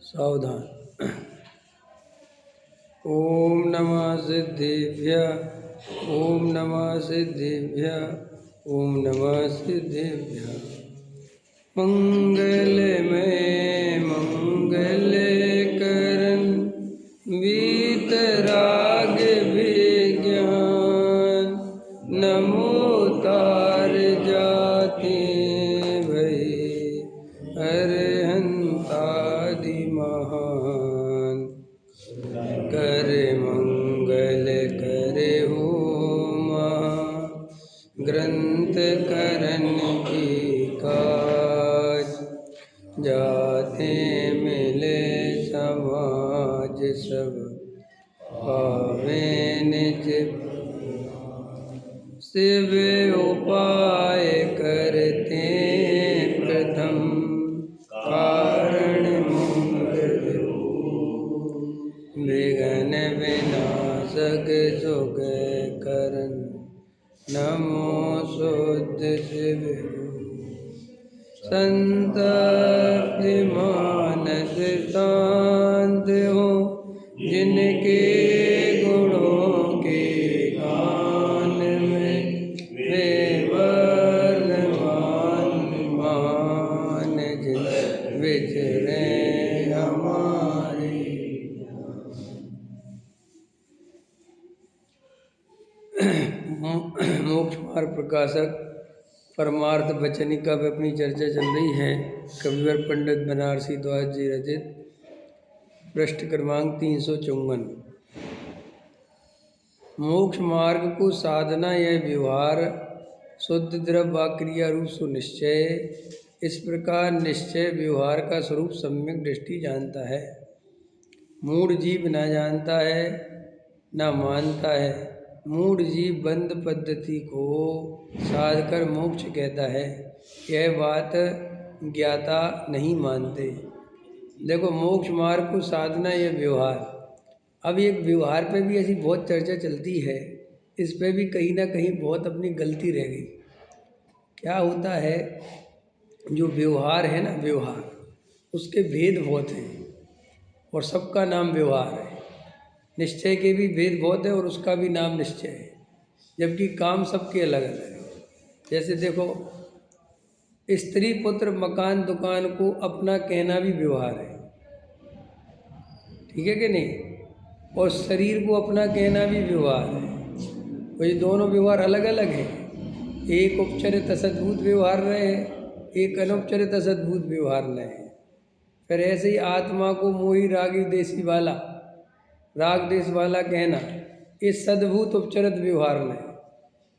सावधान। ओम नमः सिद्धेभ्यः, ओम नमः सिद्धेभ्यः, ओम नमः सिद्धेभ्यः। मंगलमय मंगल करण वीतराग विज्ञान, नमो तार जाते भई अरहंतादि महान। कर मंगल करे हो ग्रंथ करन की काज, जाते मिले समाज सब पावे निज। शिव उपाय करते प्रथम कारण मंगल, विघ्न विनाशक सुख करन, नमो शुद्ध शिव। संतप्त मानस शांत हो, जिनके गुणों के गान में वे वर्धमान मान, जिन विचरे हमारे। मोक्ष मार्ग प्रकाशक परमार्थ वचनिका पे अपनी चर्चा चल रही है। कविवर पंडित बनारसी द्वारा जी रचित, पृष्ठ क्रमांक 354। मोक्ष मार्ग को साधना या व्यवहार शुद्ध द्रव्य व क्रिया रूप सुनिश्चय, इस प्रकार निश्चय व्यवहार का स्वरूप सम्यक दृष्टि जानता है। मूढ़ जीव न जानता है न मानता है। मूढ़ जीव बंद पद्धति को साध कर मोक्ष कहता है, यह बात ज्ञाता नहीं मानते। देखो, मोक्ष मार्ग को साधना या व्यवहार, अब एक व्यवहार पे भी ऐसी बहुत चर्चा चलती है, इस पे भी कहीं ना कहीं बहुत अपनी गलती रह गई। क्या होता है, जो व्यवहार है ना, व्यवहार उसके भेद बहुत हैं और सबका नाम व्यवहार है। निश्चय के भी भेद बहुत है और उसका भी नाम निश्चय है, जबकि काम सबके अलग अलग है। जैसे देखो, स्त्री पुत्र मकान दुकान को अपना कहना भी व्यवहार है, ठीक है कि नहीं? और शरीर को अपना कहना भी व्यवहार है। तो ये दोनों व्यवहार अलग अलग हैं। एक उपचरित असद्भुत व्यवहार रहे, एक अनुपचरित असद्भुत व्यवहार रहे। फिर ऐसे ही आत्मा को मोही रागी देसी वाला, राग देश वाला कहना, ये सद्भूत उपचरित व्यवहार है।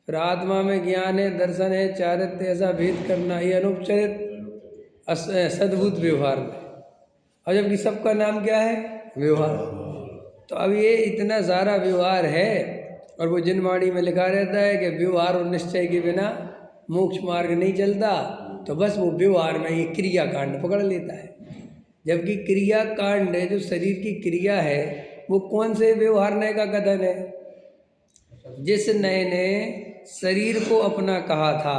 फिर आत्मा में ज्ञान है, दर्शन है, चारित्र्य ऐसा भेद करना, ये अनुपचरित सद्भूत व्यवहार है। और जबकि सबका नाम क्या है? व्यवहार। तो अब ये इतना सारा व्यवहार है और वो जिनवाणी में लिखा रहता है कि व्यवहार और निश्चय के बिना मोक्ष मार्ग नहीं चलता, तो बस वो व्यवहार में ये क्रिया कांड पकड़ लेता है। जबकि क्रिया कांड है, जो शरीर की क्रिया है, वो कौन से व्यवहार नय का कथन है? जिस नय ने शरीर को अपना कहा था,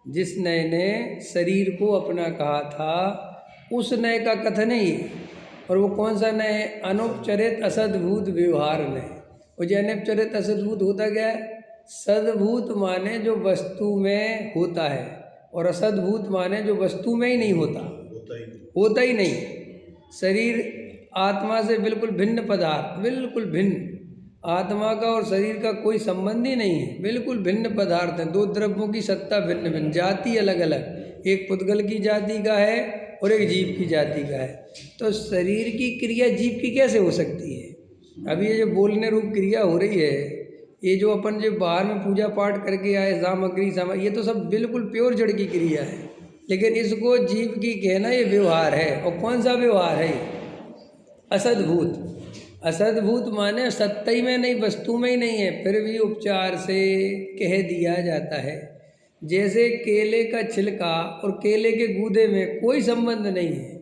जिस नय ने शरीर को अपना कहा था, उस नय का कथन है ये। और वो कौन सा नय है? अनुपचरित असद्भूत व्यवहार नय। और जो अनुपचरित असद्भूत होता क्या है? सद्भूत माने जो वस्तु में होता है, और असद्भूत माने जो वस्तु में ही नहीं होता, होता ही नहीं। शरीर आत्मा से बिल्कुल भिन्न पदार्थ, बिल्कुल भिन्न। आत्मा का और शरीर का कोई संबंध ही नहीं है, बिल्कुल भिन्न पदार्थ हैं। दो द्रव्यों की सत्ता भिन्न भिन्न, जाति अलग अलग, एक पुद्गल की जाति का है और एक जीव की जाति का है। तो शरीर की क्रिया जीव की कैसे हो सकती है? अभी ये जो बोलने रूप क्रिया हो रही है, ये जो अपन जो बाहर में पूजा पाठ करके आए, सामग्री ये तो सब बिल्कुल प्योर जड़ की क्रिया है। लेकिन इसको जीव की कहना ये व्यवहार है। और कौन सा व्यवहार है? असद्भूत। असद्भूत माने सत्य में नहीं, वस्तु में ही नहीं है, फिर भी उपचार से कह दिया जाता है। जैसे केले का छिलका और केले के गूदे में कोई संबंध नहीं है।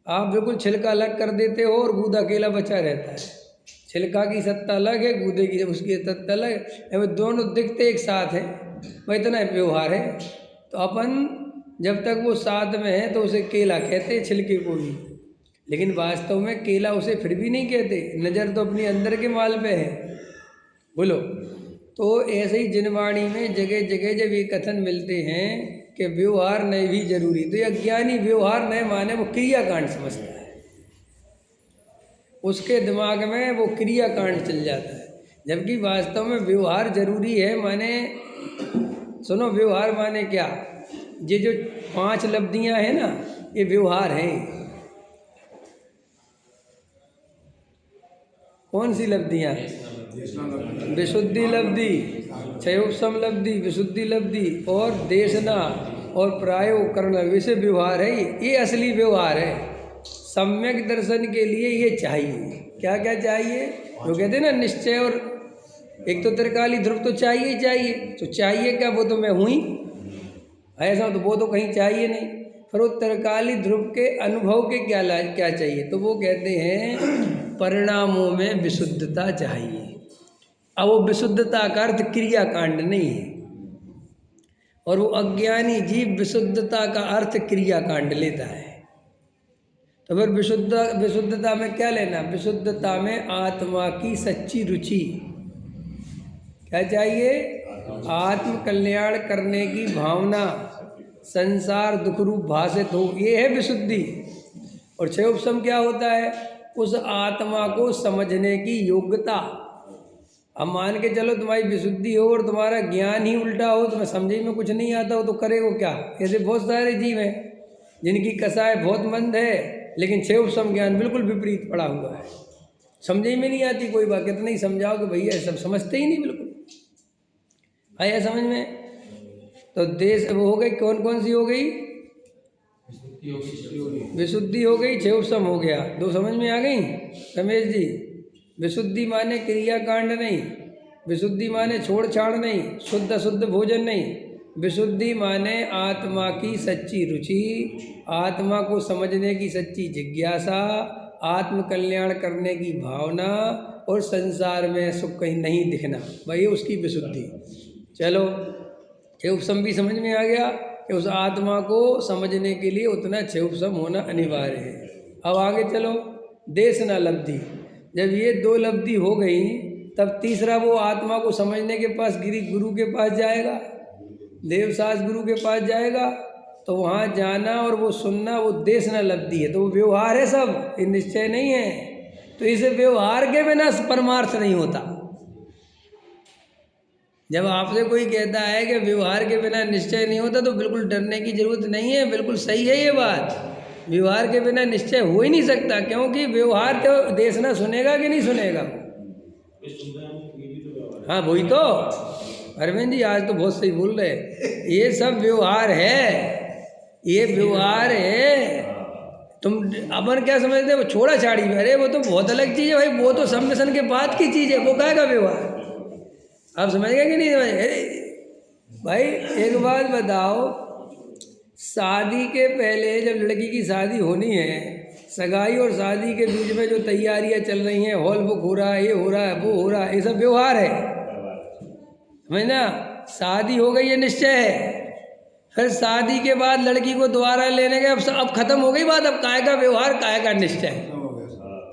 आप बिल्कुल छिलका अलग कर देते हो और गूदा केला बचा रहता है। छिलका की सत्ता अलग है, गूदे की उसकी सत्ता अलग है, वो दोनों दिखते एक साथ हैं। वह इतना व्यवहार है। तो अपन जब तक वो साथ में है तो उसे केला कहते हैं, छिलके को भी। लेकिन वास्तव में केला उसे फिर भी नहीं कहते, नज़र तो अपनी अंदर के माल पे है। बोलो। तो ऐसे ही जिनवाणी में जगह जगह जब ये कथन मिलते हैं कि व्यवहार नहीं भी जरूरी, तो ये अज्ञानी व्यवहार नहीं माने वो क्रियाकांड समझता है, उसके दिमाग में वो क्रियाकांड चल जाता है, जबकि वास्तव में व्यवहार जरूरी है। माने सुनो, व्यवहार माने क्या? ये जो 5 लब्धियां हैं ना, ये व्यवहार हैं। कौन सी लब्धियां? विशुद्धि लब्धि, क्षयोपशम लब्धि, विशुद्धि लब्धि और देशना और प्रायो कर्ण, वैसे व्यवहार है ये असली व्यवहार है। सम्यक दर्शन के लिए ये चाहिए। क्या क्या चाहिए? जो कहते हैं ना निश्चय, और एक तो त्रिकाली ध्रुव तो चाहिए ही चाहिए। तो चाहिए क्या? वो तो मैं हुई, ऐसा तो वो तो कहीं चाहिए नहीं। फिर वो त्रिकाली ध्रुव के अनुभव के क्या चाहिए? तो वो कहते हैं परिणामों में विशुद्धता चाहिए। अब वो विशुद्धता का अर्थ क्रियाकांड नहीं है, और वो अज्ञानी जीव विशुद्धता का अर्थ क्रियाकांड लेता है। तो फिर विशुद्धता में क्या लेना? विशुद्धता में आत्मा की सच्ची रुचि। क्या चाहिए? आत्म कल्याण करने की भावना, संसार दुख रूप भाषित हो, ये है विशुद्धि। और क्षयोपशम क्या होता है? उस आत्मा को समझने की योग्यता। अब मान के चलो तुम्हारी विशुद्धि हो और तुम्हारा ज्ञान ही उल्टा हो, तुम्हें समझे में कुछ नहीं आता हो, तो करेगो क्या? ऐसे बहुत सारे जीव हैं जिनकी कसाय बहुत मंद है, लेकिन क्षयोपशम ज्ञान बिल्कुल विपरीत पड़ा हुआ है, समझे में नहीं आती कोई बात। कितना ही समझाओ कि भैया सब समझते ही नहीं, बिल्कुल आया समझ में? तो देश वो हो गई, कौन कौन सी हो गई? विशुद्धि हो गई, क्षयोपशम हो गया। 2 समझ में आ गई रमेश जी? विशुद्धि माने क्रियाकांड नहीं, विशुद्धि माने छोड़ छाड़ नहीं, शुद्ध अशुद्ध भोजन नहीं। विशुद्धि माने आत्मा की सच्ची रुचि, आत्मा को समझने की सच्ची जिज्ञासा, आत्म कल्याण करने की भावना, और संसार में सुख कहीं नहीं दिखना, भाई उसकी विशुद्धि। चलो, क्षयोपशम भी समझ में आ गया कि उस आत्मा को समझने के लिए उतना क्षयोपशम होना अनिवार्य है। अब आगे चलो, देशना लब्धि। जब ये 2 लब्धि हो गई, तब तीसरा वो आत्मा को समझने के पास गुरु के पास जाएगा, देवसास गुरु के पास जाएगा। तो वहाँ जाना और वो सुनना, वो देशना लब्धि है। तो वो व्यवहार है सब, ये निश्चय नहीं है। तो इस व्यवहार के बिना परमार्थ नहीं होता। जब आपसे कोई कहता है कि व्यवहार के बिना निश्चय नहीं होता, तो बिल्कुल डरने की जरूरत नहीं है, बिल्कुल सही है ये बात। व्यवहार के बिना निश्चय हो ही नहीं सकता, क्योंकि व्यवहार तो देशना सुनेगा कि नहीं सुनेगा? हाँ वही तो अरविंद जी आज तो बहुत सही बोल रहे। ये सब व्यवहार है, ये व्यवहार है। तुम अपन क्या समझते हो? छोड़ा छाड़ी में, अरे वो तो बहुत अलग चीज़ है भाई, वो तो सम्मिश्रण के बाद की चीज़ है, वो क्या का व्यवहार? आप समझ गए कि नहीं समझ? भाई एक बात बताओ, शादी के पहले जब लड़की की शादी होनी है, सगाई और शादी के बीच में जो तैयारियां चल रही हैं, हॉल बुक हो रहा है, ये हो रहा है, वो हो रहा है, ये सब व्यवहार है, समझना? शादी हो गई, ये निश्चय है। फिर शादी के बाद लड़की को दोबारा लेने गए, अब खत्म हो गई बात। अब काय का व्यवहार, काय का निश्चय,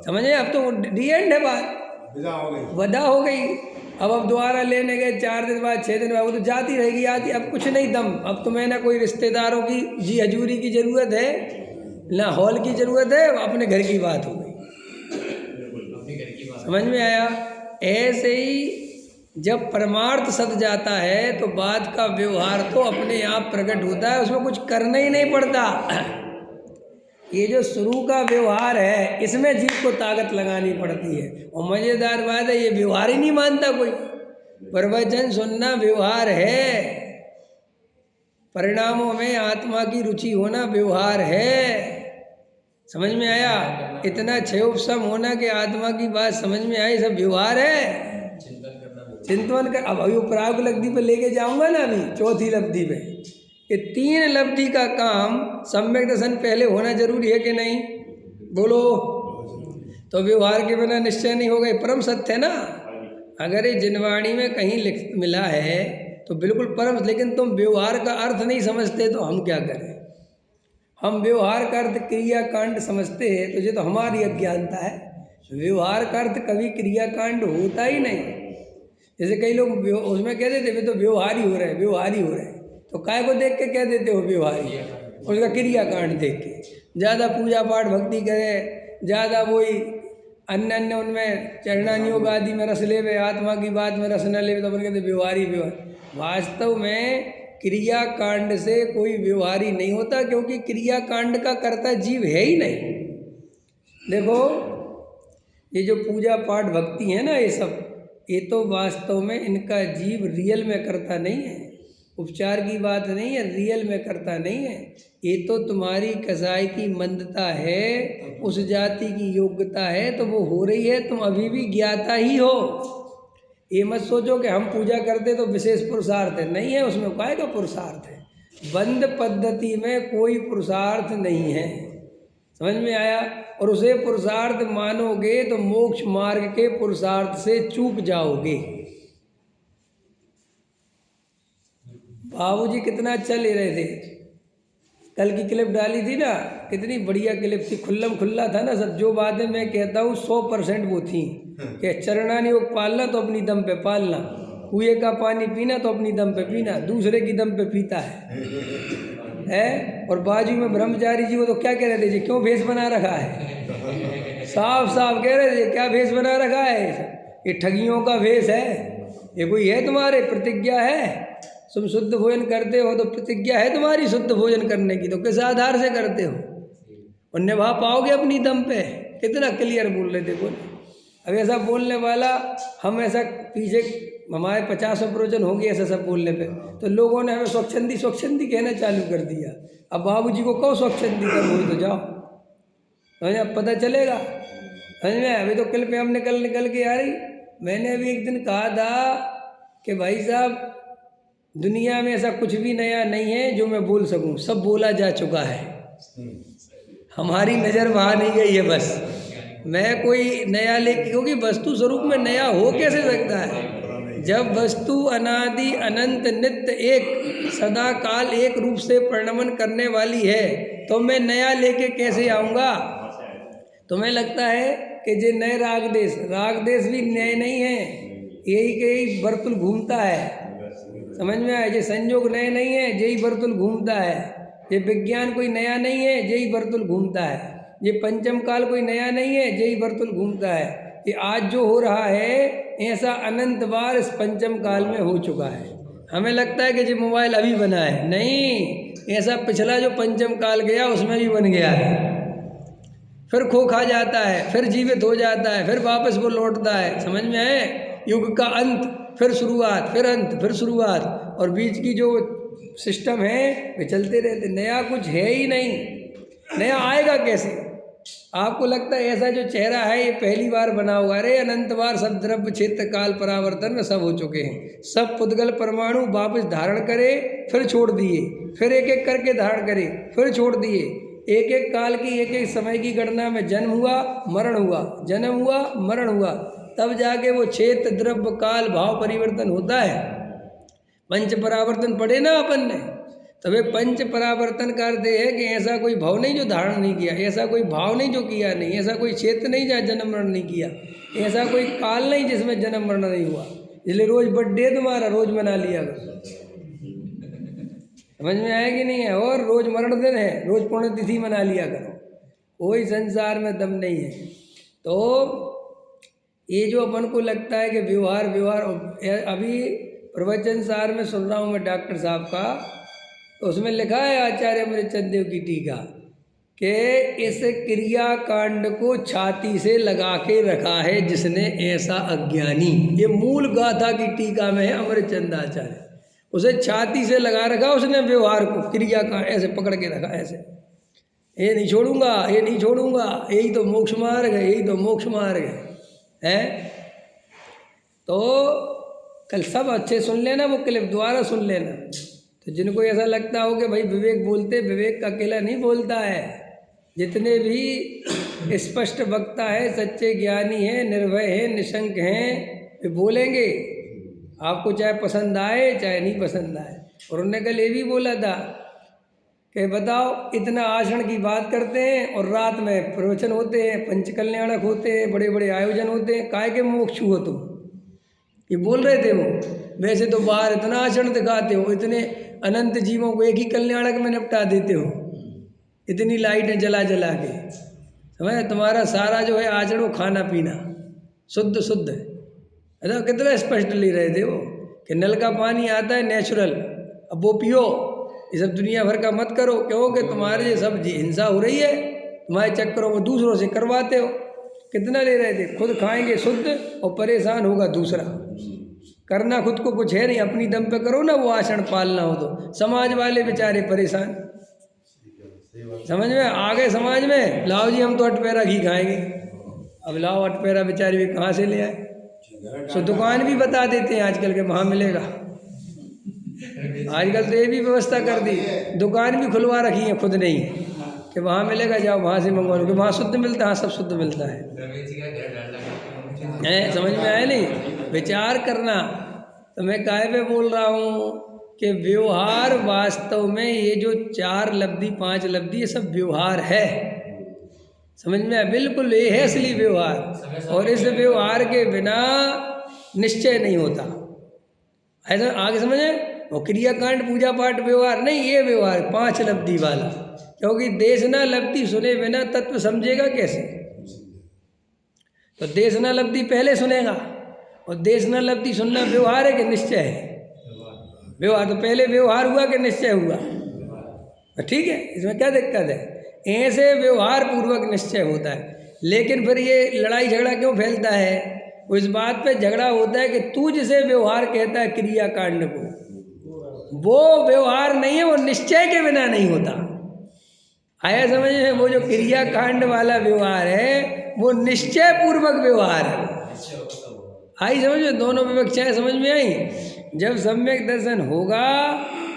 समझे? अब तो डी एंड है बात, विदा हो गई। अब दोबारा लेने गए 4 दिन बाद, 6 दिन बाद, वो तो जाती रहेगी आती। अब कुछ नहीं दम, अब तुम्हें ना कोई रिश्तेदारों की जी हजूरी की ज़रूरत है, ना हॉल की ज़रूरत है, अपने घर की बात हो गई। समझ में आया? ऐसे ही जब परमार्थ सद जाता है, तो बाद का व्यवहार तो अपने आप प्रकट होता है, उसमें कुछ करना ही नहीं पड़ता। ये जो शुरू का व्यवहार है, इसमें जीव को ताकत लगानी पड़ती है। और मज़ेदार बात है, ये व्यवहार ही नहीं मानता कोई। प्रवचन सुनना व्यवहार है, परिणामों में आत्मा की रुचि होना व्यवहार है। समझ में आया? इतना क्षयोपशम होना कि आत्मा की बात समझ में आई, सब व्यवहार है। चिंतन कर। अब अभी प्राग लब्धि पे लेके जाऊंगा ना, अभी 4थी लब्धि पे। ये 3 लब्धि का काम सम्यक दर्शन पहले होना जरूरी है कि नहीं? बोलो। तो व्यवहार के बिना निश्चय नहीं हो गए, परम सत्य है ना। अगर ये जिनवाणी में कहीं मिला है तो बिल्कुल परम, लेकिन तुम व्यवहार का अर्थ नहीं समझते, तो हम क्या करें? हम व्यवहार का अर्थ क्रियाकांड समझते हैं, तो ये तो हमारी अज्ञानता है। व्यवहार का अर्थ कभी क्रियाकांड होता ही नहीं। जैसे कई लोग उसमें कह देते वे तो व्यवहार ही हो रहा है, व्यवहार ही हो रहा है, तो काय को देख के कह देते हो व्यवहारी, उसका क्रियाकांड देख के। ज़्यादा पूजा पाठ भक्ति करे, ज़्यादा वही अन्य अन्य उनमें चरणान योग आदि में रस लेवे, आत्मा की बात में रस न लेवे, तो अपन कहते व्यवहारी व्यवहार। वास्तव में क्रियाकांड से कोई व्यवहारी नहीं होता, क्योंकि क्रियाकांड का कर्ता जीव है ही नहीं। देखो ये जो पूजा पाठ भक्ति है ना, ये सब, ये तो वास्तव में इनका जीव रियल में करता नहीं है। उपचार की बात नहीं है, रियल में करता नहीं है। ये तो तुम्हारी कसाई की मंदता है, उस जाति की योग्यता है, तो वो हो रही है, तुम अभी भी ज्ञाता ही हो। ये मत सोचो कि हम पूजा करते तो विशेष पुरुषार्थ है, नहीं है, उसमें काय का पुरुषार्थ है। बंद पद्धति में कोई पुरुषार्थ नहीं है, समझ में आया। और उसे पुरुषार्थ मानोगे तो मोक्ष मार्ग के पुरुषार्थ से चूक जाओगे। बाबूजी कितना चल रहे थे, कल की क्लिप डाली थी ना, कितनी बढ़िया क्लिप थी, खुल्लम खुल्ला था ना सब। जो बातें मैं कहता हूँ 100% वो थी कि चरणान योग पालना तो अपनी दम पे पालना, कुएं का पानी पीना तो अपनी दम पे पीना, दूसरे की दम पे पीता है। और बाजू में ब्रह्मचारी जी वो तो क्या कह रहे थे जी, क्यों भेष बना रखा है, साफ साफ कह रहे थे क्या भेष बना रखा है, ये ठगियों का भेष है, ये कोई है तुम्हारे प्रतिज्ञा है, तुम शुद्ध भोजन करते हो तो प्रतिज्ञा है तुम्हारी शुद्ध भोजन करने की, तो किस आधार से करते हो, और निभा पाओगे अपनी दम पे। कितना क्लियर बोल रहे थे बोल। अब ऐसा बोलने वाला, हम ऐसा पीछे हमारे 50 प्रवचन हो गए ऐसा सब बोलने पे, तो लोगों ने हमें स्वच्छंदी स्वच्छंदी कहना चालू कर दिया। अब बाबूजी को कहो स्वच्छंदी कर, वही तो जाओ, समझ अब पता चलेगा, समझ में। अभी तो कल पे हम निकल के आ रही। मैंने अभी एक दिन कहा था कि भाई साहब दुनिया में ऐसा कुछ भी नया नहीं है जो मैं बोल सकूं, सब बोला जा चुका है, हमारी नज़र वहाँ नहीं गई है। बस मैं कोई नया लेके, क्योंकि वस्तु स्वरूप में नया हो कैसे सकता है, जब वस्तु अनादि अनंत नित्य एक सदा काल एक रूप से परिणमन करने वाली है, तो मैं नया लेके कैसे आऊँगा। तुम्हें लगता है कि जे नए राग देश भी नए नहीं है, यही के यही वर्तुल घूमता है, समझ में आया। ये संयोग नए नहीं है, यही वर्तुल घूमता है। ये विज्ञान कोई नया नहीं है, यही वर्तुल घूमता है। ये पंचम काल कोई नया नहीं है, यही वर्तुल घूमता है। ये आज जो हो रहा है ऐसा अनंत बार इस पंचम काल में हो चुका है। हमें लगता है कि ये मोबाइल अभी बना है, नहीं, ऐसा पिछला जो पंचम काल गया उसमें भी बन गया है, फिर खो खा जाता है, फिर जीवित हो जाता है, फिर वापस वो लौटता है, समझ में आए। युग का अंत, फिर शुरुआत, फिर अंत, फिर शुरुआत, और बीच की जो सिस्टम है वे चलते रहते। नया कुछ है ही नहीं, नया आएगा कैसे। आपको लगता है ऐसा जो चेहरा है ये पहली बार बना हुआ, अरे अनंत बार सब द्रव्य क्षेत्र काल परावर्तन में सब हो चुके हैं। सब पुद्गल परमाणु वापस धारण करे, फिर छोड़ दिए, फिर एक एक करके धारण करे, फिर छोड़ दिए। एक एक काल की एक एक समय की गणना में जन्म हुआ, मरण हुआ, जन्म हुआ, मरण हुआ, तब जाके वो क्षेत्र द्रव्य काल भाव परिवर्तन होता है। पंच परावर्तन पढ़े ना अपन ने, तब पंच परावर्तन का अर्थ है कि ऐसा कोई भाव नहीं जो धारण नहीं किया, ऐसा कोई भाव नहीं जो किया नहीं, ऐसा कोई क्षेत्र नहीं जहाँ जन्म मरण नहीं किया, ऐसा कोई काल नहीं जिसमें जन्म मरण नहीं हुआ। इसलिए रोज बर्थडे तुम्हारा रोज मना लिया करो, समझ में आया कि नहीं है। और रोज मरण दिन है, रोज पुण्यतिथि मना लिया करो, कोई संसार में दम नहीं है। तो ये जो अपन को लगता है कि व्यवहार व्यवहार, अभी प्रवचन सार में सुन रहा हूँ मैं डॉक्टर साहब का, तो उसमें लिखा है आचार्य अमृतचंद देव की टीका कि इस क्रिया कांड को छाती से लगा के रखा है जिसने ऐसा अज्ञानी। ये मूल गाथा की टीका में है अमृतचंद आचार्य, उसे छाती से लगा रखा उसने व्यवहार को, क्रिया का ऐसे पकड़ के रखा, ऐसे, ये नहीं छोड़ूंगा, ये नहीं छोड़ूंगा, यही तो मोक्ष मार्ग है, यही तो मोक्ष मार्ग है। तो कल सब अच्छे सुन लेना, वो क्लिप दोबारा सुन लेना। तो जिनको ऐसा लगता हो कि भाई विवेक बोलते, विवेक का अकेला नहीं बोलता है, जितने भी स्पष्ट वक्ता है, सच्चे ज्ञानी हैं, निर्भय हैं, निशंक हैं, वे बोलेंगे, आपको चाहे पसंद आए चाहे नहीं पसंद आए। और उन्होंने कल ये भी बोला था कि बताओ इतना आसन की बात करते हैं और रात में प्रवचन होते हैं, पंचकल्याणक होते हैं, बड़े बड़े आयोजन होते हैं, काय के मोक्षु हो तुम? ये बोल रहे थे वो। वैसे तो बाहर इतना आसन दिखाते हो, इतने अनंत जीवों को एक ही कल्याणक में निपटा देते हो, इतनी लाइटें जला जला के, समझ? तुम्हारा सारा जो है आचरण वो खाना पीना शुद्ध शुद्ध है। अरे कितना स्पष्ट ले रहे थे वो कि नल का पानी आता है नेचुरल, अब वो पियो, ये सब दुनिया भर का मत करो, क्योंकि तुम्हारे ये सब हिंसा हो रही है, तुम्हारे चक्करों को दूसरों से करवाते हो। कितना ले रहे थे? खुद खाएंगे शुद्ध और परेशान होगा दूसरा। करना खुद को कुछ है नहीं, अपनी दम पे करो ना वो आसन पालना हो तो। समाज वाले बेचारे परेशान, समझ में आ गए? समाज में लाओ जी हम तो अटपेरा घी खाएंगे, अब लाओ अटपेरा बेचारे भी कहाँ से ले आए? तो दुकान भी बता देते हैं आजकल के वहाँ मिलेगा। आजकल तो ये भी व्यवस्था कर दी, दुकान भी खुलवा रखी है खुद नहीं कि वहाँ मिलेगा, जाओ वहाँ से मंगवा लो, कि वहाँ शुद्ध मिलता है। हाँ सब शुद्ध मिलता है, समझ में आया नहीं? विचार करना। तो मैं काहे पे बोल रहा हूँ कि व्यवहार वास्तव में ये जो 4 लब्धि 5 लब्धि ये सब व्यवहार है, समझ में आया? बिल्कुल ये है असली व्यवहार, और इस व्यवहार के बिना निश्चय नहीं होता। ऐसा आगे समझे? और क्रियाकांड पूजा पाठ व्यवहार नहीं, ये व्यवहार 5 लब्धि वाला, क्योंकि देश ना लब्धि सुने बिना तत्व समझेगा कैसे? तो देश ना लब्धि पहले सुनेगा, और देश ना लब्धि सुनना व्यवहार है कि निश्चय है? व्यवहार तो पहले व्यवहार हुआ कि निश्चय हुआ? तो ठीक है, इसमें क्या दिक्कत है? ऐसे व्यवहार पूर्वक निश्चय होता है। लेकिन फिर ये लड़ाई झगड़ा क्यों फैलता है? वो इस बात पे झगड़ा होता है कि तू जिसे व्यवहार कहता है क्रियाकांड को, वो व्यवहार नहीं है, वो निश्चय के बिना नहीं होता। आया समझ में? वो जो क्रियाकांड वाला व्यवहार है वो निश्चय पूर्वक व्यवहार है। आई समझ में? दोनों विवक्षाएं समझ में आई? जब सम्यक दर्शन होगा,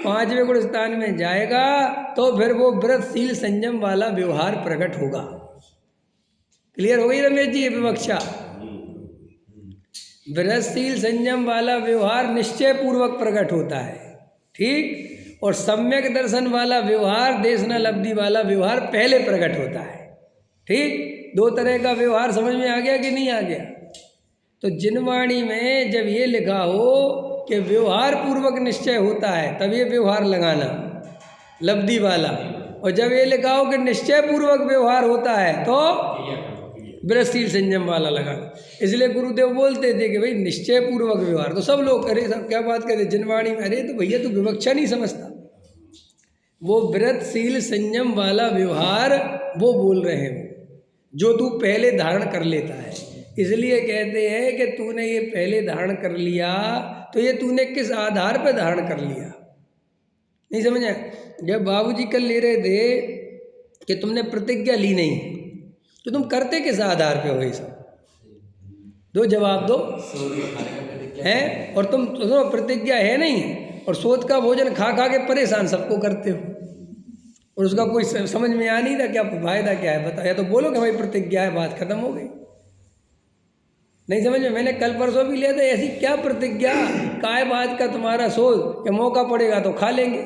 5वें गुण स्थान में जाएगा, तो फिर वो व्रतशील संयम वाला व्यवहार प्रकट होगा। क्लियर हो गई रमेश जी ये विवक्षा? व्रतशील संयम वाला व्यवहार निश्चय पूर्वक प्रकट होता है, ठीक? और सम्यक दर्शन वाला व्यवहार, देशना लब्धि वाला व्यवहार पहले प्रकट होता है, ठीक? 2 तरह का व्यवहार समझ में आ गया कि नहीं आ गया? तो जिनवाणी में जब ये लिखा हो कि व्यवहार पूर्वक निश्चय होता है, तब ये व्यवहार लगाना लब्धि वाला, और जब ये लिखा हो कि निश्चय पूर्वक व्यवहार होता है तो व्रतशील संयम वाला लगाना। इसलिए गुरुदेव बोलते थे कि भाई निश्चय पूर्वक व्यवहार, तो सब लोग अरे सब क्या बात करते जिनवाणी में, अरे तो भैया तू विवक्षा नहीं समझता, वो व्रतशील संयम वाला व्यवहार वो बोल रहे हैं जो तू पहले धारण कर लेता है। इसलिए कहते हैं कि तूने ये पहले धारण कर लिया, तो ये तूने किस आधार पर धारण कर लिया? नहीं समझा? जब बाबूजी कल ले रहे थे कि तुमने प्रतिज्ञा ली नहीं, तो तुम करते किस आधार पे हो ये सब? दो जवाब दो। है और तुम प्रतिज्ञा है नहीं, और सोच का भोजन खा खा के परेशान सबको करते हो, और उसका कोई समझ में आ नहीं रहा क्या फायदा क्या है? बता, या तो बोलो कि भाई प्रतिज्ञा है, बात खत्म हो गई। नहीं समझ में? मैंने कल परसों भी लिया था, ऐसी क्या प्रतिज्ञा, काय बात का तुम्हारा सोच कि मौका पड़ेगा तो खा लेंगे,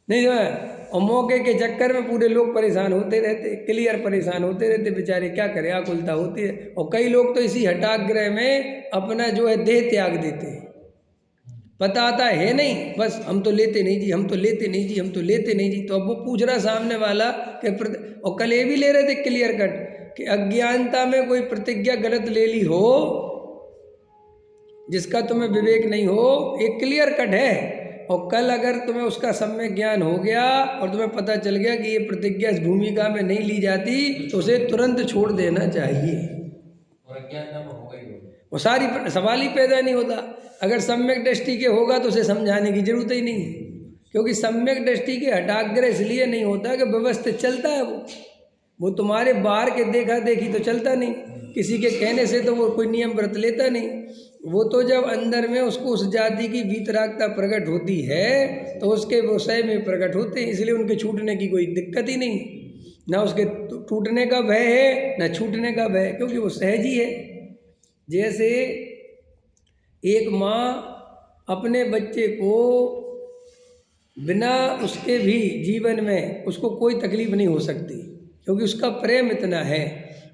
नहीं समझ? और मौके के चक्कर में पूरे लोग परेशान होते रहते, क्लियर परेशान होते रहते बेचारे, क्या करें, आकुलता होती है। और कई लोग तो इसी हठाग्रह में अपना जो है देह त्याग देते हैं, पता आता है नहीं, बस हम तो लेते नहीं जी, हम तो लेते नहीं जी, हम तो लेते नहीं जी। तो अब वो पूछ रहा सामने वाला कि और कल ये भी ले रहे थे क्लियर कट कि अज्ञानता में कोई प्रतिज्ञा गलत ले ली हो जिसका तुम्हें विवेक नहीं हो, एक क्लियर कट है। और कल अगर तुम्हें उसका सम्यक ज्ञान हो गया और तुम्हें पता चल गया कि ये प्रतिज्ञा इस भूमिका में नहीं ली जाती, तो उसे तुरंत छोड़ देना चाहिए। वो सारी सवाल ही पैदा नहीं होता। अगर सम्यक दृष्टि के होगा तो उसे समझाने की जरूरत ही नहीं है, क्योंकि सम्यक दृष्टि के हठाग्रह इसलिए नहीं होता कि व्यवस्थित चलता है वो तुम्हारे बाहर के देखा देखी तो चलता नहीं, किसी के कहने से तो वो कोई नियम व्रत लेता नहीं। वो तो जब अंदर में उसको उस जाति की वीतरागता प्रकट होती है तो उसके विषय में प्रकट होते हैं, इसलिए उनके छूटने की कोई दिक्कत ही नहीं, ना उसके टूटने का भय है ना छूटने का भय, क्योंकि वो सहज ही है। जैसे एक माँ अपने बच्चे को बिना उसके भी जीवन में उसको कोई तकलीफ नहीं हो सकती, क्योंकि उसका प्रेम इतना है।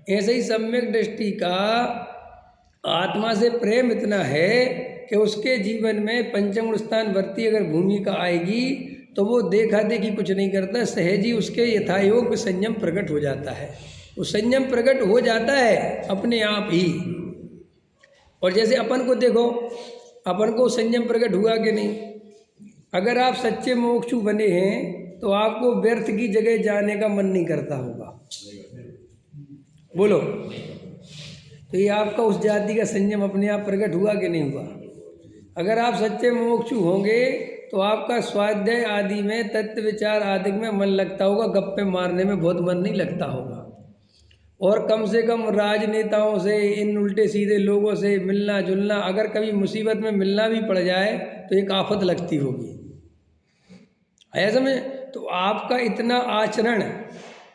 ऐसे ही सम्यक दृष्टि का आत्मा से प्रेम इतना है कि उसके जीवन में पंचम स्थान वर्ती अगर भूमिका आएगी तो वो देखा देखी कुछ नहीं करता, सहज ही उसके यथायोग संयम प्रकट हो जाता है। वो संयम प्रकट हो जाता है अपने आप ही। और जैसे अपन को देखो, अपन को संयम प्रकट हुआ कि नहीं? अगर आप सच्चे मोक्षु बने हैं तो आपको व्यर्थ की जगह जाने का मन नहीं करता होगा, बोलो। तो ये आपका उस जाति का संयम अपने आप प्रकट हुआ कि नहीं हुआ? अगर आप सच्चे मोक्षु होंगे तो आपका स्वाध्याय आदि में, तत्व विचार आदि में मन लगता होगा, गप्पे मारने में बहुत मन नहीं लगता होगा। और कम से कम राजनेताओं से, इन उल्टे सीधे लोगों से मिलना जुलना, अगर कभी मुसीबत में मिलना भी पड़ जाए तो एक आफत लगती होगी, ऐसा में। तो आपका इतना आचरण,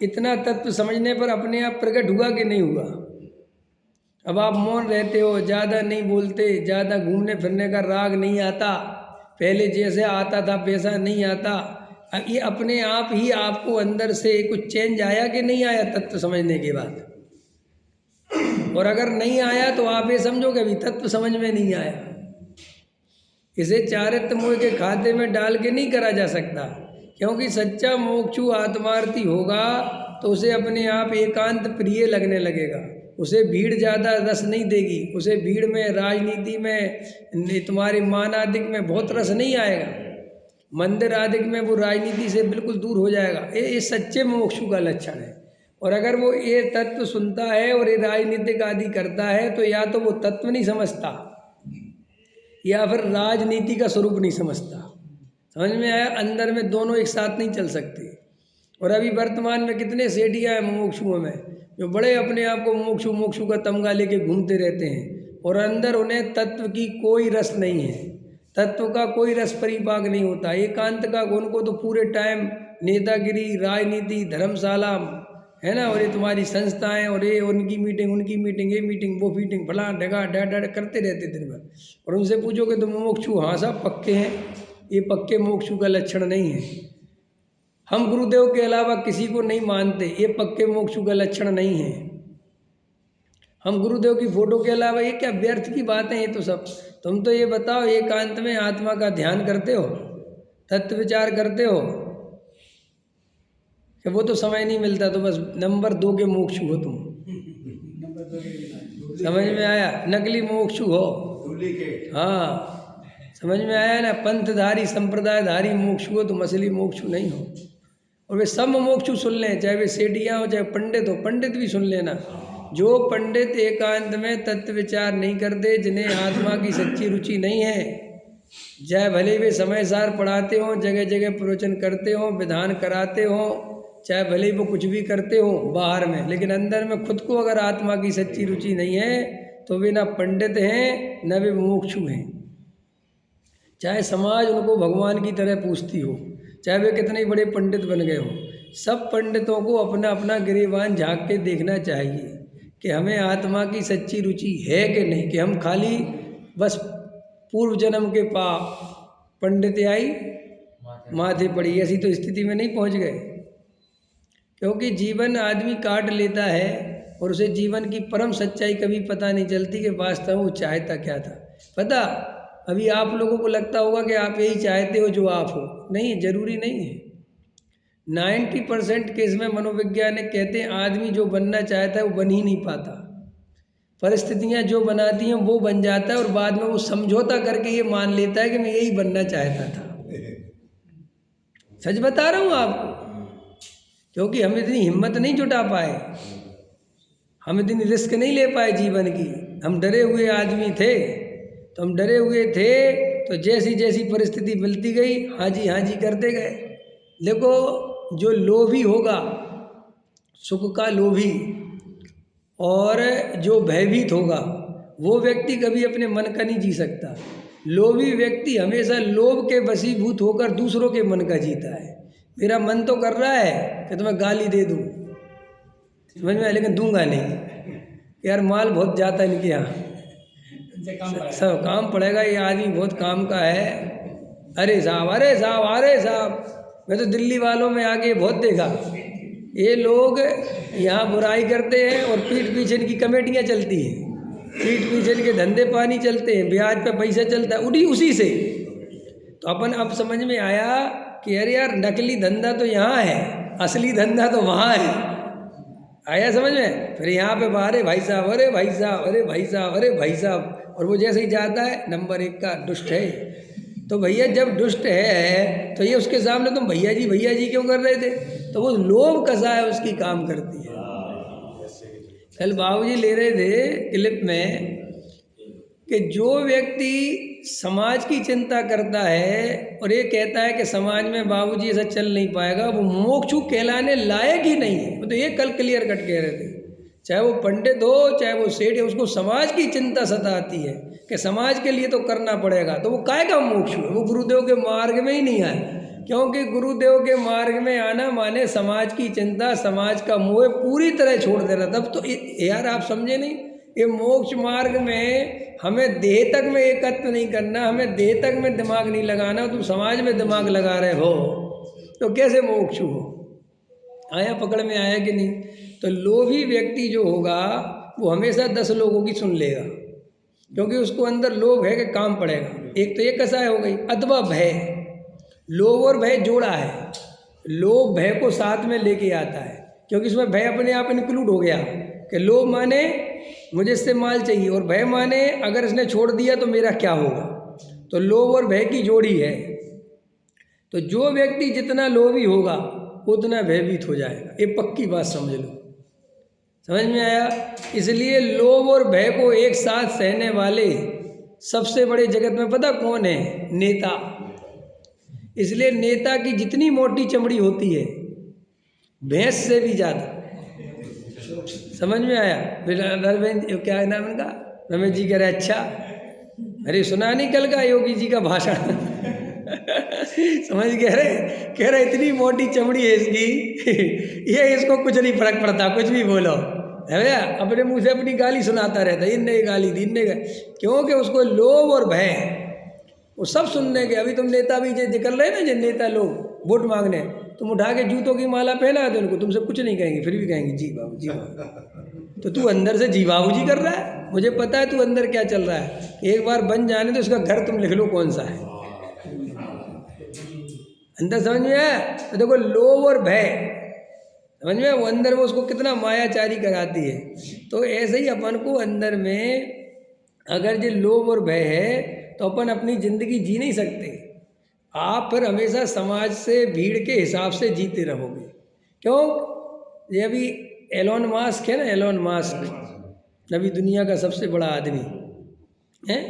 इतना तत्व समझने पर अपने आप प्रकट हुआ कि नहीं हुआ? अब आप मौन रहते हो, ज़्यादा नहीं बोलते, ज़्यादा घूमने फिरने का राग नहीं आता, पहले जैसे आता था वैसा नहीं आता। अब ये अपने आप ही आपको अंदर से कुछ चेंज आया कि नहीं आया तत्व समझने के बाद? और अगर नहीं आया तो आप ये समझो कि अभी तत्व समझ में नहीं आया। इसे चारित्र मोह के खाते में डाल के नहीं करा जा सकता, क्योंकि सच्चा मोक्षु आत्मार्थी होगा तो उसे अपने आप एकांत प्रिय लगने लगेगा। उसे भीड़ ज़्यादा रस नहीं देगी, उसे भीड़ में, राजनीति में, तुम्हारे मान आदिक में बहुत रस नहीं आएगा, मंदिर आदिक में वो राजनीति से बिल्कुल दूर हो जाएगा। ये सच्चे मोक्षु का लक्षण है। और अगर वो ये तत्व सुनता है और ये राजनीतिक आदि करता है तो या तो वो तत्व नहीं समझता या फिर राजनीति का स्वरूप नहीं समझता। समझ में आया? अंदर में दोनों एक साथ नहीं चल सकते। और अभी वर्तमान में कितने सेठिया हैं मुमुक्षुओं में, जो बड़े अपने आप को मोक्षु मोक्षु का तमगा लेके घूमते रहते हैं और अंदर उन्हें तत्व की कोई रस नहीं है, तत्व का कोई रस परिपाक नहीं होता। एकांत का उनको तो पूरे टाइम नेतागिरी, राजनीति, धर्मशाला है ना, और ये तुम्हारी संस्थाएं, और ये उनकी मीटिंग, उनकी मीटिंग, ये मीटिंग, वो मीटिंग, फला ढगा डा करते रहते दिन भर। और उनसे पूछोगे तो मोक्षु, हाँ साहब पक्के हैं। ये पक्के मोक्षु का लक्षण नहीं है। हम गुरुदेव के अलावा किसी को नहीं मानते, ये पक्के मोक्षु का लक्षण नहीं है। हम गुरुदेव की फोटो के अलावा, ये क्या व्यर्थ की बातें हैं? तो सब तुम तो ये बताओ, एकांत में आत्मा का ध्यान करते हो, तत्व विचार करते हो कि वो तो समय नहीं मिलता, तो बस नंबर 2 के मोक्षु हो तुम। समझ में आया? नकली मोक्षु हो। हाँ, समझ में आया ना? पंथधारी, संप्रदायधारी मोक्षु हो, तुम असली मोक्षु नहीं हो। और वे सब मोक्षु सुन लें, चाहे वे सेठियाँ हो चाहे पंडित हो, पंडित भी सुन लेना। जो पंडित एकांत में तत्व विचार नहीं करते, जिन्हें आत्मा की सच्ची रुचि नहीं है, चाहे भले वे समय सार पढ़ाते हों, जगह जगह प्रवचन करते हों, विधान कराते हों, चाहे भले वो कुछ भी करते हों बाहर में, लेकिन अंदर में खुद को अगर आत्मा की सच्ची रुचि नहीं है तो वे ना पंडित हैं न वे मोक्षु हैं। चाहे समाज उनको भगवान की तरह पूजती हो, चाहे वे कितने बड़े पंडित बन गए हो, सब पंडितों को अपना अपना गिरेबान झांक के देखना चाहिए कि हमें आत्मा की सच्ची रुचि है कि नहीं, कि हम खाली बस पूर्व जन्म के पाप, पंडित्याई माथे पड़ी, ऐसी तो स्थिति में नहीं पहुंच गए। क्योंकि जीवन आदमी काट लेता है और उसे जीवन की परम सच्चाई कभी पता नहीं चलती कि वास्तव में वो चाहता क्या था। पता अभी आप लोगों को लगता होगा कि आप यही चाहते हो जो आप हो, नहीं, जरूरी नहीं है। 90% केस में मनोवैज्ञानिक कहते हैं आदमी जो बनना चाहता है वो बन ही नहीं पाता, परिस्थितियां जो बनाती हैं वो बन जाता है, और बाद में वो समझौता करके ये मान लेता है कि मैं यही बनना चाहता था। सच बता रहा हूँ आपको, क्योंकि हम इतनी हिम्मत नहीं जुटा पाए, हम इतनी रिस्क नहीं ले पाए जीवन की। हम डरे हुए आदमी थे, तो हम डरे हुए थे तो जैसी जैसी परिस्थिति मिलती गई हाँ जी करते गए। देखो, जो लोभी होगा, सुख का लोभी, और जो भयभीत होगा वो व्यक्ति कभी अपने मन का नहीं जी सकता। लोभी व्यक्ति हमेशा लोभ के वशीभूत होकर दूसरों के मन का जीता है। मेरा मन तो कर रहा है कि तुम्हें गाली दे दूँ, समझ में, लेकिन दूंगा नहीं, यार माल बहुत जाता है इनके यहाँ, सब काम पड़ेगा, ये आदमी बहुत काम का है, अरे साहब, अरे साहब, अरे साहब। मैं तो दिल्ली वालों में आके बहुत देखा, ये लोग यहाँ बुराई करते हैं और पीठ पीछे इनकी कमेटियाँ चलती हैं, पीठ पीछे इनके धंधे पानी चलते हैं, ब्याज पे पैसा चलता है उसी से। तो अपन अब समझ में आया कि अरे यार, नकली धंधा तो यहाँ है, असली धंधा तो वहाँ है। आया समझ में? फिर यहाँ पे अरे भाई साहब, अरे भाई साहब, अरे भाई साहब, अरे भाई साहब, और वो जैसे ही जाता है नंबर 1 का दुष्ट है। तो भैया जब दुष्ट है तो ये उसके सामने तुम भैया जी क्यों कर रहे थे? तो वो लोभ कसा है उसकी काम करती है। कल बाबूजी ले रहे थे क्लिप में कि जो व्यक्ति समाज की चिंता करता है और ये कहता है कि समाज में बाबूजी ऐसा चल नहीं पाएगा, वो मोक्षु कहलाने लायक ही नहीं है। वो तो ये कल क्लियर कट कह रहे थे, चाहे वो पंडित हो चाहे वो सेठ है, उसको समाज की चिंता सताती है कि समाज के लिए तो करना पड़ेगा। तो वो काय का मोक्षु है? वो गुरुदेव के मार्ग में ही नहीं आया, क्योंकि गुरुदेव के मार्ग में आना माने समाज की चिंता, समाज का मोह पूरी तरह छोड़ देना। तब तो यार आप समझे नहीं, ये मोक्ष मार्ग में हमें देह तक में एकत्व नहीं करना, हमें देह तक में दिमाग नहीं लगाना। तुम समाज में दिमाग लगा रहे हो तो कैसे मोक्षु हो? आया पकड़ में आया कि नहीं? तो लोभी व्यक्ति जो होगा वो हमेशा 10 लोगों की सुन लेगा, क्योंकि उसको अंदर लोभ है कि काम पड़ेगा। एक तो ये कसाय हो गई। अथवा भय, लोभ और भय जोड़ा है। लोभ भय को साथ में लेके आता है, क्योंकि इसमें भय अपने आप इंक्लूड हो गया कि लोभ माने मुझे इससे माल चाहिए, और भय माने अगर इसने छोड़ दिया तो मेरा क्या होगा। तो लोभ और भय की जोड़ी है। तो जो व्यक्ति जितना लोभी होगा उतना भयभीत हो जाएगा, ये पक्की बात समझ लो। समझ में आया? इसलिए लोभ और भय को एक साथ सहने वाले सबसे बड़े जगत में पता कौन है? नेता। इसलिए नेता की जितनी मोटी चमड़ी होती है भैंस से भी ज़्यादा। समझ में आया? रविंद्र क्या है नाम इनका, रमेश जी कह रहे अच्छा, अरे सुना नहीं कल का योगी जी का भाषण? समझ कह रहे इतनी मोटी चमड़ी है इसकी ये इसको कुछ नहीं फर्क पड़ता, कुछ भी बोलो है भैया, अपने मुंह से अपनी गाली सुनाता रहता है। इनने गाली दी, इनने, क्योंकि उसको लोभ और भय वो सब सुनने के। अभी तुम नेता भी जो निकल रहे हैं ना, जो नेता लोग वोट मांगने, तुम उठा के जूतों की माला पहना दो उनको, तुमसे कुछ नहीं कहेंगे, फिर भी कहेंगे जी बाबू जी बाबू। तो तू अंदर से जी बाबू जी कर रहा है, मुझे पता है तू अंदर क्या चल रहा है। एक बार बन जाने तो उसका घर तुम लिख लो कौन सा है अंदर। समझ में आया? तो देखो लोभ और भय, समझ में वो अंदर वो उसको कितना मायाचारी कराती है। तो ऐसे ही अपन को अंदर में अगर जो लोभ और भय है तो अपन अपनी ज़िंदगी जी नहीं सकते। आप फिर हमेशा समाज से, भीड़ के हिसाब से जीते रहोगे। क्यों? ये अभी एलोन मास्क है ना, एलोन मास्क अभी दुनिया का सबसे बड़ा आदमी है।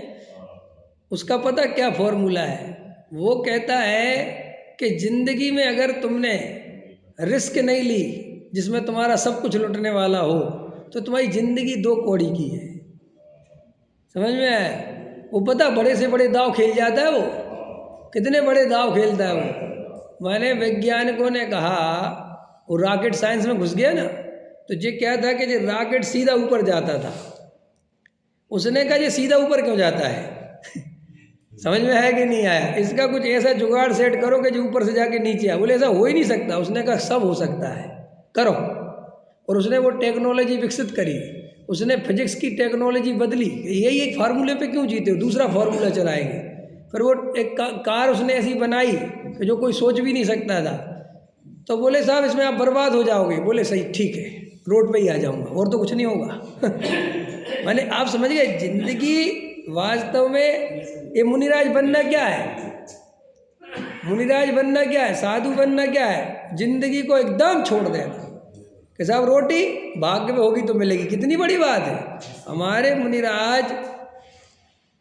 उसका पता क्या फॉर्मूला है? वो कहता है कि ज़िंदगी में अगर तुमने रिस्क नहीं ली जिसमें तुम्हारा सब कुछ लुटने वाला हो तो तुम्हारी ज़िंदगी 2 कौड़ी की है। समझ में आया? वो पता बड़े से बड़े दाव खेल जाता है। वो कितने बड़े दाव खेलता है वो। मैंने वैज्ञानिकों ने कहा, वो रॉकेट साइंस में घुस गया ना, तो ये क्या था कि ये रॉकेट सीधा ऊपर जाता था। उसने कहा ये सीधा ऊपर क्यों जाता है? समझ में आया कि नहीं आया? इसका कुछ ऐसा जुगाड़ सेट करो कि जो ऊपर से जाके नीचे आए। बोले ऐसा हो ही नहीं सकता। उसने कहा सब हो सकता है, करो। और उसने वो टेक्नोलॉजी विकसित करी, उसने फिजिक्स की टेक्नोलॉजी बदली। यही एक फार्मूले पे क्यों जीते हो, दूसरा फार्मूला चलाएंगे। फिर वो एक कार उसने ऐसी बनाई कि जो कोई सोच भी नहीं सकता था। तो बोले साहब इसमें आप बर्बाद हो जाओगे। बोले सही, ठीक है, रोड पे ही आ जाऊंगा, और तो कुछ नहीं होगा। माने आप समझ गए, जिंदगी वास्तव में ये मुनिराज बनना क्या है? मुनिराज बनना क्या है? साधु बनना क्या है? जिंदगी को एकदम छोड़ देना कि साहब रोटी भाग्य में होगी तो मिलेगी। कितनी बड़ी बात है। हमारे मुनिराज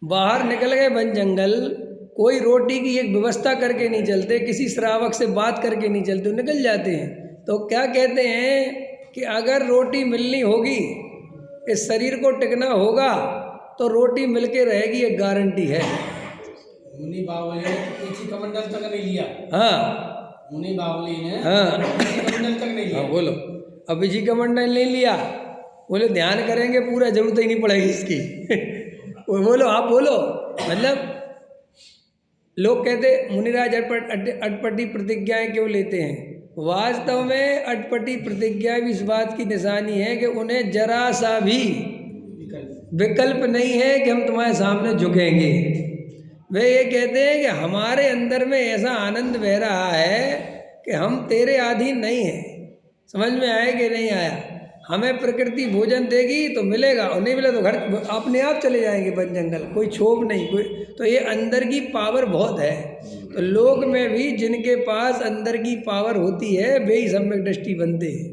बाहर निकल गए वन जंगल, कोई रोटी की एक व्यवस्था करके नहीं चलते, किसी श्रावक से बात करके नहीं चलते, निकल जाते हैं। तो क्या कहते हैं कि अगर रोटी मिलनी होगी, इस शरीर को टिकना होगा, तो रोटी मिलके रहेगी, ये गारंटी है। मुनि बावली ने किसी कमंडल तक नहीं लिया। हाँ, मुनि बावली ने कमंडल तक नहीं लिया। हाँ बोलो, अभी जी कमंडल नहीं लिया। बोले ध्यान करेंगे पूरा, जरूरत ही नहीं पड़ेगी इसकी। वो बोलो, आप बोलो। मतलब लोग कहते मुनिराज अटपटी प्रतिज्ञाएं क्यों लेते हैं। वास्तव में अटपटी प्रतिज्ञा भी इस बात की निशानी है कि उन्हें जरा सा भी विकल्प नहीं है कि हम तुम्हारे सामने झुकेंगे। वे ये कहते हैं कि हमारे अंदर में ऐसा आनंद बह रहा है कि हम तेरे अधीन नहीं हैं। समझ में आया कि नहीं आया। हमें प्रकृति भोजन देगी तो मिलेगा, और नहीं मिले तो घर अपने आप चले जाएंगे वन जंगल, कोई क्षोभ नहीं कोई। तो ये अंदर की पावर बहुत है। तो लोक में भी जिनके पास अंदर की पावर होती है वे ही सम्यक दृष्टि बनते हैं।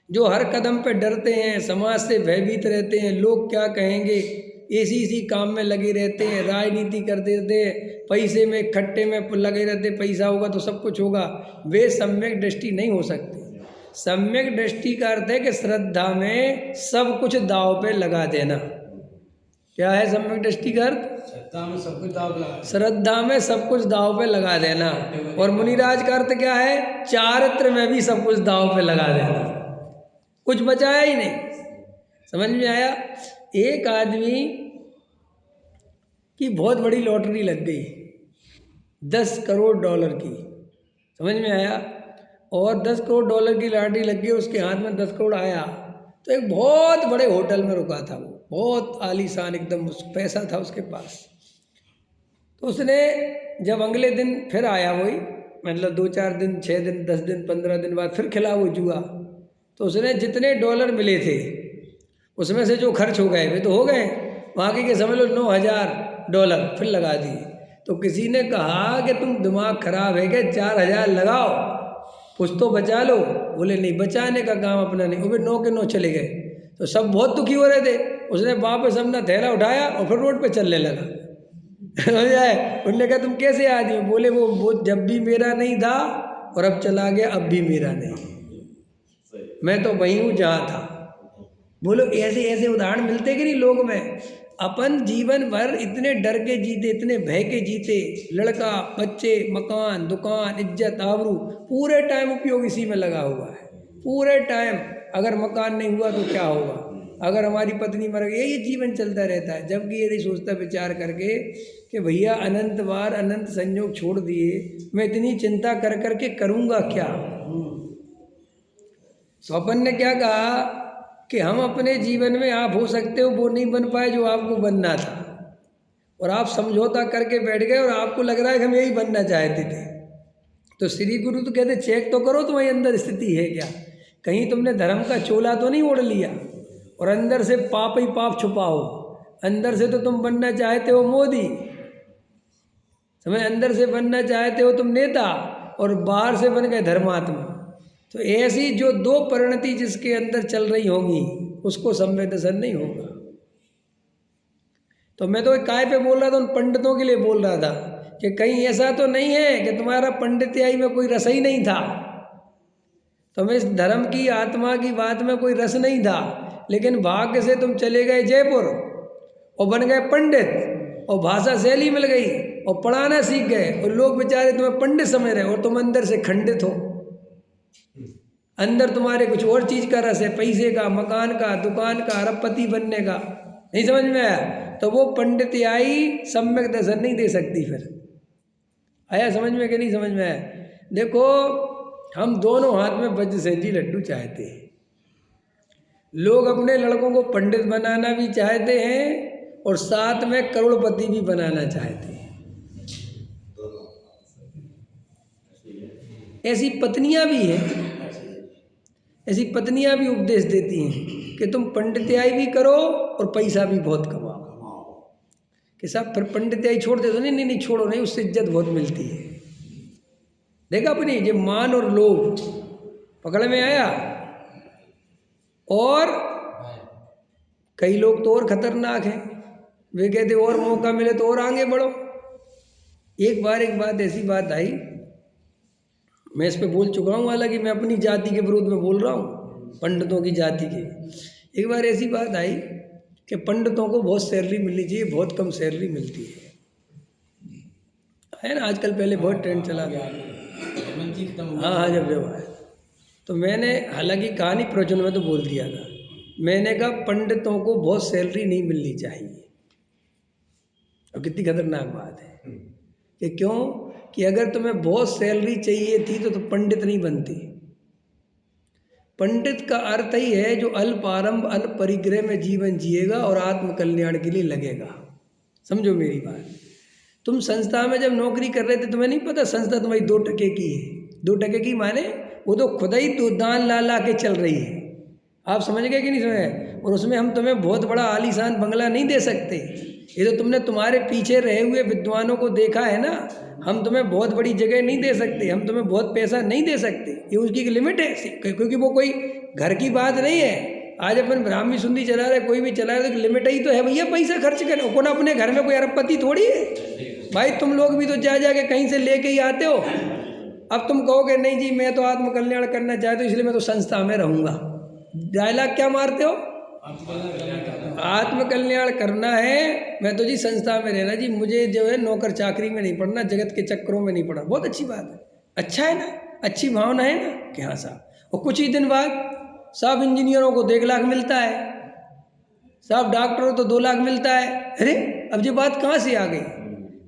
जो हर कदम पे डरते हैं, समाज से भयभीत रहते हैं, लोग क्या कहेंगे, इसी काम में लगे रहते हैं, राजनीति करते रहते हैं, पैसे में खट्टे में लगे रहते, पैसा होगा तो सब कुछ होगा, वे सम्यक दृष्टि नहीं हो सकते। सम्यक दृष्टि का अर्थ है कि श्रद्धा में सब कुछ दांव पे लगा देना। क्या है सम्यक दृष्टि का अर्थ? श्रद्धा में सब कुछ दांव लगा, श्रद्धा में सब कुछ दांव पे लगा देना। और मुनिराज का अर्थ क्या है? चारित्र में भी सब कुछ दांव पे लगा देना, कुछ बचाया ही नहीं। समझ में आया। एक आदमी की बहुत बड़ी लॉटरी लग गई, 10 करोड़ डॉलर की। समझ में आया। और 10 करोड़ डॉलर की लॉटरी लग गई, उसके हाथ में 10 करोड़ आया तो एक बहुत बड़े होटल में रुका था, वो बहुत आलीशान एकदम पैसा था उसके पास। तो उसने जब अगले दिन फिर आया, वही मतलब 2-4 दिन, 6 दिन, 10 दिन, 15 दिन बाद फिर खिला वो जुआ। तो उसने जितने डॉलर मिले थे उसमें से जो खर्च हो गए वे तो हो गए, बाकी के समझ लो 9,000 डॉलर फिर लगा दिए। तो किसी ने कहा कि तुम दिमाग खराब है क्या, 4,000 लगाओ, कुछ तो बचा लो। बोले नहीं, बचाने का काम अपना नहीं। वो 9 के 9 चले गए। तो सब बहुत दुखी हो रहे थे। उसने वापस अपना थैला उठाया और फिर रोड पे चलने लगा। समझ आए। उन्होंने कहा तुम कैसे आदमी? बोले वो जब भी मेरा नहीं था और अब चला गया, अब भी मेरा नहीं, मैं तो वहीं हूँ जहाँ था। बोलो ऐसे ऐसे उदाहरण मिलते कि नहीं लोग में। अपन जीवन भर इतने डर के जीते, इतने भय के जीते, लड़का बच्चे मकान दुकान इज्जत आबरू, पूरे टाइम उपयोग इसी में लगा हुआ है। पूरे टाइम अगर मकान नहीं हुआ तो क्या होगा, अगर हमारी पत्नी मर गई, ये जीवन चलता रहता है। जबकि ये नहीं सोचता विचार करके कि भैया अनंत बार अनंत संयोग छोड़ दिए, मैं इतनी चिंता कर करके करूँगा क्या। तो अपन ने क्या कहा कि हम अपने जीवन में आप हो सकते हो वो नहीं बन पाए जो आपको बनना था, और आप समझौता करके बैठ गए और आपको लग रहा है कि हम यही बनना चाहते थे। तो श्री गुरु तो कहते चेक तो करो तुम्हारी अंदर स्थिति है क्या, कहीं तुमने धर्म का चोला तो नहीं ओढ़ लिया और अंदर से पाप ही पाप छुपाओ। अंदर से तो तुम बनना चाहते हो मोदी, समझ, अंदर से बनना चाहते हो तुम नेता, और बाहर से बन गए धर्मात्मा। तो ऐसी जो दो परिणति जिसके अंदर चल रही होगी उसको सम्यक दर्शन नहीं होगा। तो मैं तो काय पे बोल रहा था, उन पंडितों के लिए बोल रहा था कि कहीं ऐसा तो नहीं है कि तुम्हारा पंडित्याई में कोई रस ही नहीं था, तुम्हें इस धर्म की आत्मा की बात में कोई रस नहीं था, लेकिन भाग्य से तुम चले गए जयपुर और बन गए पंडित और भाषा शैली मिल गई और पढ़ाना सीख गए और लोग बेचारे तुम्हें पंडित समझ रहे और तुम अंदर से खंडित हो। अंदर तुम्हारे कुछ और चीज़ का रस है, पैसे का, मकान का, दुकान का, अरबपति बनने का। नहीं समझ में आया? तो वो पंडित्याई सम्यक दर्शन नहीं दे सकती। फिर आया समझ में कि नहीं समझ में आया? देखो हम दोनों हाथ में वज्रसेन लड्डू चाहते हैं। लोग अपने लड़कों को पंडित बनाना भी चाहते हैं और साथ में करोड़पति भी बनाना चाहते हैं। ऐसी पत्नियां भी हैं, ऐसी पत्नियां भी उपदेश देती हैं कि तुम पंडित्याई भी करो और पैसा भी बहुत कमाओ। कि साहब फिर पंडित्याई छोड़ दे तो नहीं छोड़ो नहीं, उससे इज्जत बहुत मिलती है। देखा अपनी ये मान और लोभ पकड़ में आया। और कई लोग तो और खतरनाक हैं, वे कहते और मौका मिले तो और आगे बढ़ो। एक बात ऐसी बात आई, मैं इस पे बोल चुका हूँ, हालांकि मैं अपनी जाति के विरोध में बोल रहा हूँ, पंडितों की जाति के। एक बार ऐसी बात आई कि पंडितों को बहुत सैलरी मिलनी चाहिए, बहुत कम सैलरी मिलती है ना आजकल, पहले बहुत ट्रेंड चला गया। हाँ जब आया तो मैंने, हालांकि कहानी प्रवचन में तो बोल दिया था, मैंने कहा पंडितों को बहुत सैलरी नहीं मिलनी चाहिए। और कितनी खतरनाक बात है। कि क्यों? कि अगर तुम्हें बहुत सैलरी चाहिए थी तो पंडित नहीं बनती। पंडित का अर्थ ही है जो अल्प आरंभ अल्प परिग्रह में जीवन जिएगा और आत्म कल्याण के लिए लगेगा। समझो मेरी बात। तुम संस्था में जब नौकरी कर रहे थे तुम्हें नहीं पता संस्था तुम्हारी 2 टके की है। 2 टके की माने वो तो खुदा ही तो दान ला ला के चल रही है। आप समझ गए कि नहीं समझे? और उसमें हम तुम्हें बहुत बड़ा आलीशान बंगला नहीं दे सकते। ये तो तुमने तुम्हारे पीछे रहे हुए विद्वानों को देखा है ना। हम तुम्हें बहुत बड़ी जगह नहीं दे सकते, हम तुम्हें बहुत पैसा नहीं दे सकते, ये उसकी एक लिमिट है, क्योंकि वो कोई घर की बात नहीं है। आज अपन ब्राह्मी सुंदी चला रहे, कोई भी चला रहे, तो लिमिट ही तो है भैया पैसा खर्च करो। कौन अपने घर में कोई अरबपति थोड़ी है भाई। तुम लोग भी तो जा के कहीं से लेके ही आते हो। अब तुम कहोगे नहीं जी मैं तो आत्म कल्याण करना चाहते हो इसलिए मैं तो संस्था में रहूँगा। डायलॉग क्या मारते हो? आत्म कल्याण करना है मैं तो जी संस्था में रहना जी, मुझे जो है नौकर चाकरी में नहीं पड़ना, जगत के चक्करों में नहीं पड़ना। बहुत अच्छी बात है, अच्छा है ना, अच्छी भावना है ना कि हाँ साहब। और कुछ ही दिन बाद सब इंजीनियरों को 1 लाख मिलता है, सब डॉक्टरों को 2 लाख मिलता है। अरे अब ये बात कहाँ से आ गई?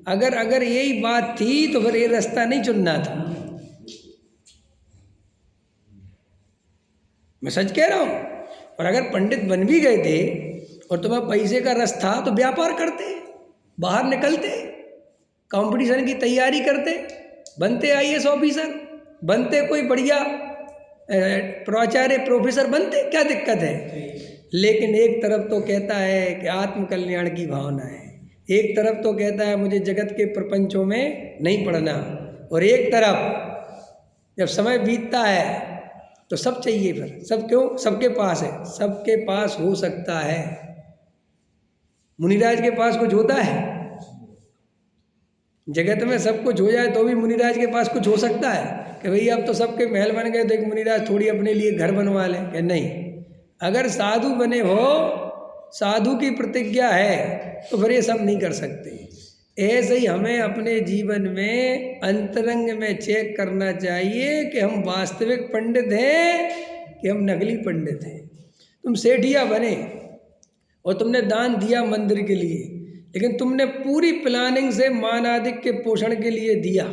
अगर यही बात थी तो फिर ये रास्ता नहीं चुनना था। मैं सच कह रहा हूँ। और अगर पंडित बन भी गए थे और तुम्हें पैसे का रस था तो व्यापार करते, बाहर निकलते, कंपटीशन की तैयारी करते, बनते IAS ऑफिसर, बनते कोई बढ़िया प्राचार्य प्रोफेसर बनते, क्या दिक्कत है? लेकिन एक तरफ तो कहता है कि आत्म कल्याण की भावना है, एक तरफ तो कहता है मुझे जगत के प्रपंचों में नहीं पड़ना, और एक तरफ जब समय बीतता है तो सब चाहिए। फिर सब क्यों? सबके पास है, सबके पास हो सकता है। मुनिराज के पास कुछ होता है? जगत में सब कुछ हो जाए तो भी मुनिराज के पास कुछ हो सकता है कि भैया अब तो सबके महल बन गए तो एक मुनिराज थोड़ी अपने लिए घर बनवा लें? कि नहीं। अगर साधु बने हो, साधु की प्रतिज्ञा है, तो फिर ये सब नहीं कर सकते। ऐसे ही हमें अपने जीवन में अंतरंग में चेक करना चाहिए कि हम वास्तविक पंडित हैं कि हम नकली पंडित हैं। तुम सेठिया बने और तुमने दान दिया मंदिर के लिए, लेकिन तुमने पूरी प्लानिंग से मानादिक के पोषण के लिए दिया,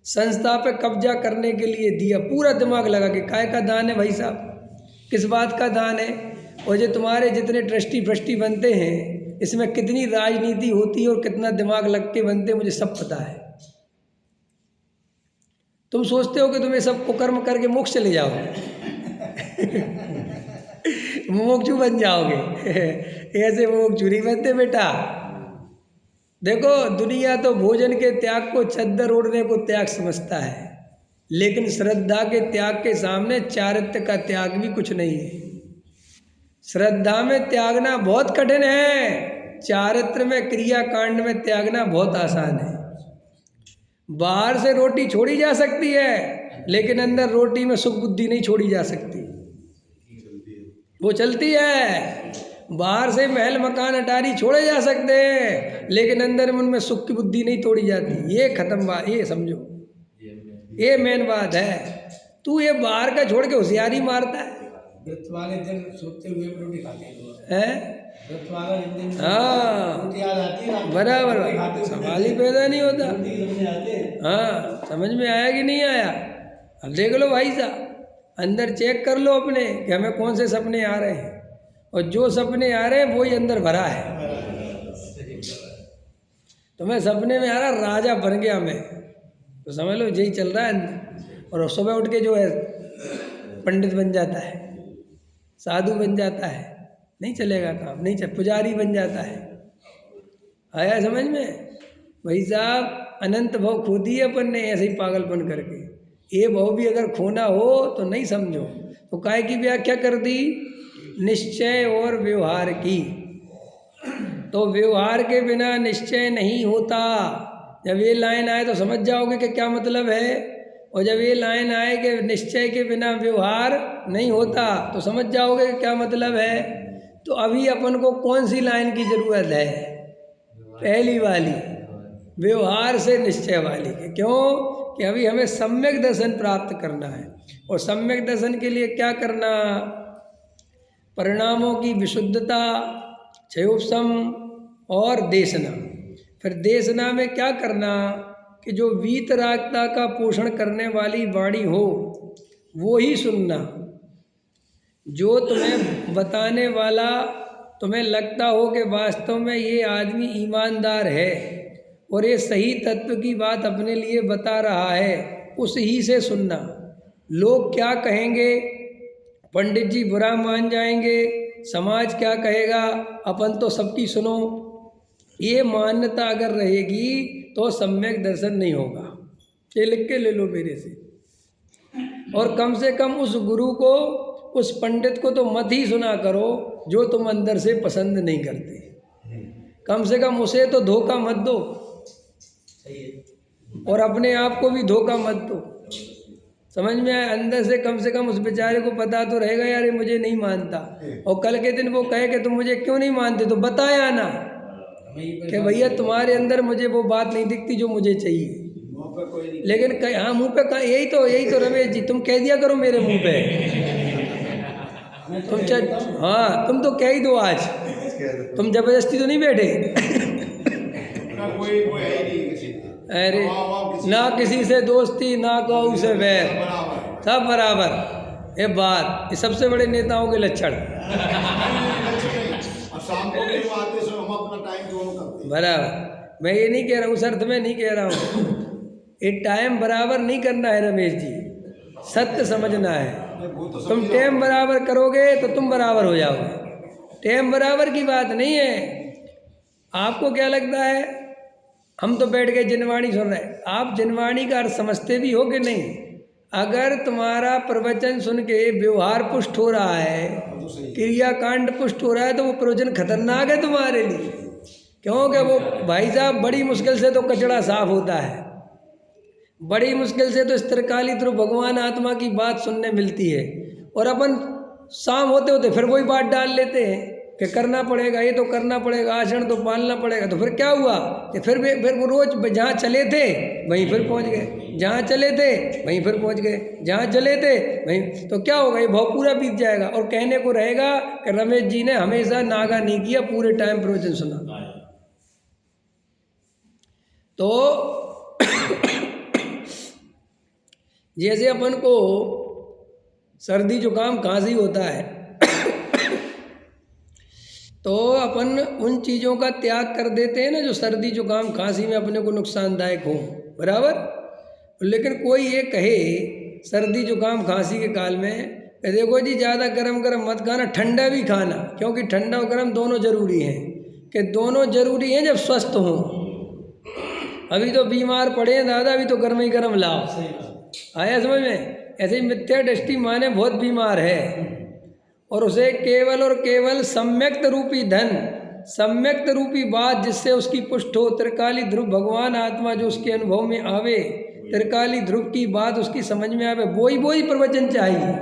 संस्था पे कब्जा करने के लिए दिया, पूरा दिमाग लगा के। काय का दान है भाई साहब? किस बात का दान है? और जो तुम्हारे जितने ट्रस्टी बनते हैं इसमें कितनी राजनीति होती है और कितना दिमाग लग के बनते हैं, मुझे सब पता है। तुम सोचते हो कि तुम ये सब कुकर्म करके मोक्ष चले जाओगे मोक्षु बन जाओगे ऐसे मोक्षु नहीं बनते बेटा। देखो दुनिया तो भोजन के त्याग को चद्दर ओढ़ने को त्याग समझता है, लेकिन श्रद्धा के त्याग के सामने चारित्र्य का त्याग भी कुछ नहीं है। श्रद्धा में त्यागना बहुत कठिन है, चारित्र में क्रिया कांड में त्यागना बहुत आसान है। बाहर से रोटी छोड़ी जा सकती है, लेकिन अंदर रोटी में सुख बुद्धि नहीं छोड़ी जा सकती, वो चलती है। बाहर से महल मकान अटारी छोड़े जा सकते हैं, लेकिन अंदर में उनमें सुख की बुद्धि नहीं तोड़ी जाती। ये खत्म बात, ये समझो, ये मेन बात है। तू ये बाहर का छोड़ के होशियारी मारता है। व्रत वाले दिन सोते हुए रोटी खाते हैं, व्रत वाला दिन हाँ रोटी याद आती है, बराबर, सवाल ही पैदा नहीं होता। हाँ समझ में आया कि नहीं आया? अब देख लो भाई साहब, अंदर चेक कर लो अपने कि हमें कौन से सपने आ रहे हैं, और जो सपने आ रहे हैं वो ही अंदर भरा है। तो मैं सपने में आ रहा राजा बन गया मैं, तो समझ लो यही चल रहा है अंदर। और सुबह उठ के जो है पंडित बन जाता है, साधु बन जाता है, नहीं चलेगा काम, नहीं चल, पुजारी बन जाता है। आया समझ में? भाई साहब अनंत भव खो दिए अपन ने ऐसे ही पागलपन करके। ये भव भी अगर खोना हो तो नहीं समझो। तो काय की व्याख्या कर दी? निश्चय और व्यवहार की। तो व्यवहार के बिना निश्चय नहीं होता। जब ये लाइन आए तो समझ जाओगे कि क्या मतलब है, और जब ये लाइन आए कि निश्चय के बिना व्यवहार नहीं होता तो समझ जाओगे कि क्या मतलब है। तो अभी अपन को कौन सी लाइन की ज़रूरत है? पहली वाली, व्यवहार से निश्चय वाली। क्यों? कि अभी हमें सम्यक दर्शन प्राप्त करना है, और सम्यक दर्शन के लिए क्या करना? परिणामों की विशुद्धता, क्षयोपशम और देशना। फिर देशना में क्या करना? कि जो वीतरागता का पोषण करने वाली वाणी हो वो ही सुनना। जो तुम्हें बताने वाला तुम्हें लगता हो कि वास्तव में ये आदमी ईमानदार है और ये सही तत्व की बात अपने लिए बता रहा है, उस ही से सुनना। लोग क्या कहेंगे, पंडित जी बुरा मान जाएंगे, समाज क्या कहेगा, अपन तो सबकी सुनो, ये मान्यता अगर रहेगी तो सम्यक दर्शन नहीं होगा। ये लिख के ले लो मेरे से। और कम से कम उस गुरु को, उस पंडित को तो मत ही सुना करो जो तुम अंदर से पसंद नहीं करते। कम से कम उसे तो धोखा मत दो और अपने आप को भी धोखा मत दो। समझ में आए? अंदर से कम उस बेचारे को पता तो रहेगा यार ये मुझे नहीं मानता, और कल के दिन वो कहे कि तुम मुझे क्यों नहीं मानते, तो बताया ना कि भैया तुम्हारे अंदर मुझे वो बात नहीं दिखती जो मुझे चाहिए। लेकिन हाँ मुंह पे कहा, यही तो रमेश जी तुम कह दिया करो मेरे मुंह पे। हाँ तुम तो कह ही दो आज, तुम जबरदस्ती तो नहीं बैठे। अरे ना किसी से दोस्ती ना कहो उसे बैर, सब बराबर। ये बात, ये सबसे बड़े नेताओं के लक्षण। बराबर, मैं ये नहीं कह रहा हूँ, उस अर्थ में नहीं कह रहा हूँ। ये टाइम बराबर नहीं करना है रमेश जी, सत्य समझना है। तुम टाइम बराबर करोगे तो तुम बराबर हो जाओगे। टाइम बराबर की बात नहीं है। आपको क्या लगता है, हम तो बैठ के जिनवाणी सुन रहे हैं, आप जिनवाणी का अर्थ समझते भी हो कि नहीं? अगर तुम्हारा प्रवचन सुन के व्यवहार पुष्ट हो रहा है, क्रियाकांड पुष्ट हो रहा है, तो वो प्रवचन खतरनाक है तुम्हारे लिए। क्योंकि वो भाई साहब बड़ी मुश्किल से तो कचड़ा साफ होता है, बड़ी मुश्किल से तो इस त्रिकाली ध्रुव भगवान आत्मा की बात सुनने मिलती है। और अपन शाम होते होते फिर वही बात डाल लेते हैं कि करना पड़ेगा, ये तो करना पड़ेगा, आचरण तो पालना पड़ेगा। तो फिर क्या हुआ कि फिर वो रोज जहाँ चले थे वहीं फिर पहुँच गए, जहाँ चले थे वहीं फिर पहुँच गए, जहाँ चले थे वहीं। तो क्या होगा, ये भाव पूरा बीत जाएगा और कहने को रहेगा कि रमेश जी ने हमेशा नागा नहीं किया, पूरे टाइम प्रवचन सुना। तो जैसे अपन को सर्दी जुकाम खांसी होता है तो अपन उन चीज़ों का त्याग कर देते हैं ना जो सर्दी जुकाम खांसी में अपने को नुकसानदायक हो, बराबर। लेकिन कोई ये कहे सर्दी जुकाम खांसी के काल में, देखो जी ज़्यादा गरम मत खाना, ठंडा भी खाना, क्योंकि ठंडा और गरम दोनों जरूरी हैं, कि दोनों जरूरी हैं जब स्वस्थ हों। अभी तो बीमार पड़े हैं दादा, अभी तो गर्म ही गर्म लाओ, आया समझ में? ऐसे ही मिथ्या दृष्टि माने बहुत बीमार है और उसे केवल और केवल सम्यक्त रूपी धन, सम्यक्त रूपी बात जिससे उसकी पुष्ट हो, त्रिकाली ध्रुव भगवान आत्मा जो उसके अनुभव में आवे, त्रिकाली ध्रुव की बात उसकी समझ में आवे, वो ही प्रवचन चाहिए।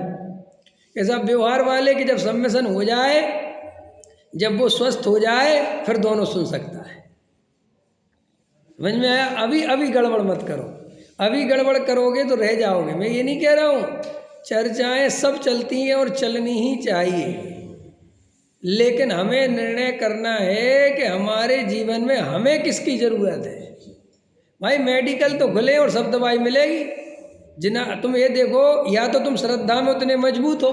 ऐसा व्यवहार वाले कि जब सम्मिशन हो जाए, जब वो स्वस्थ हो जाए, फिर दोनों सुन सकता है। समझ में आया? अभी गड़बड़ मत करो, अभी गड़बड़ करोगे तो रह जाओगे। मैं ये नहीं कह रहा हूँ, चर्चाएं सब चलती हैं और चलनी ही चाहिए, लेकिन हमें निर्णय करना है कि हमारे जीवन में हमें किसकी ज़रूरत है। भाई मेडिकल तो खुले और सब दवाई मिलेगी, जिना तुम ये देखो, या तो तुम श्रद्धा में उतने मजबूत हो,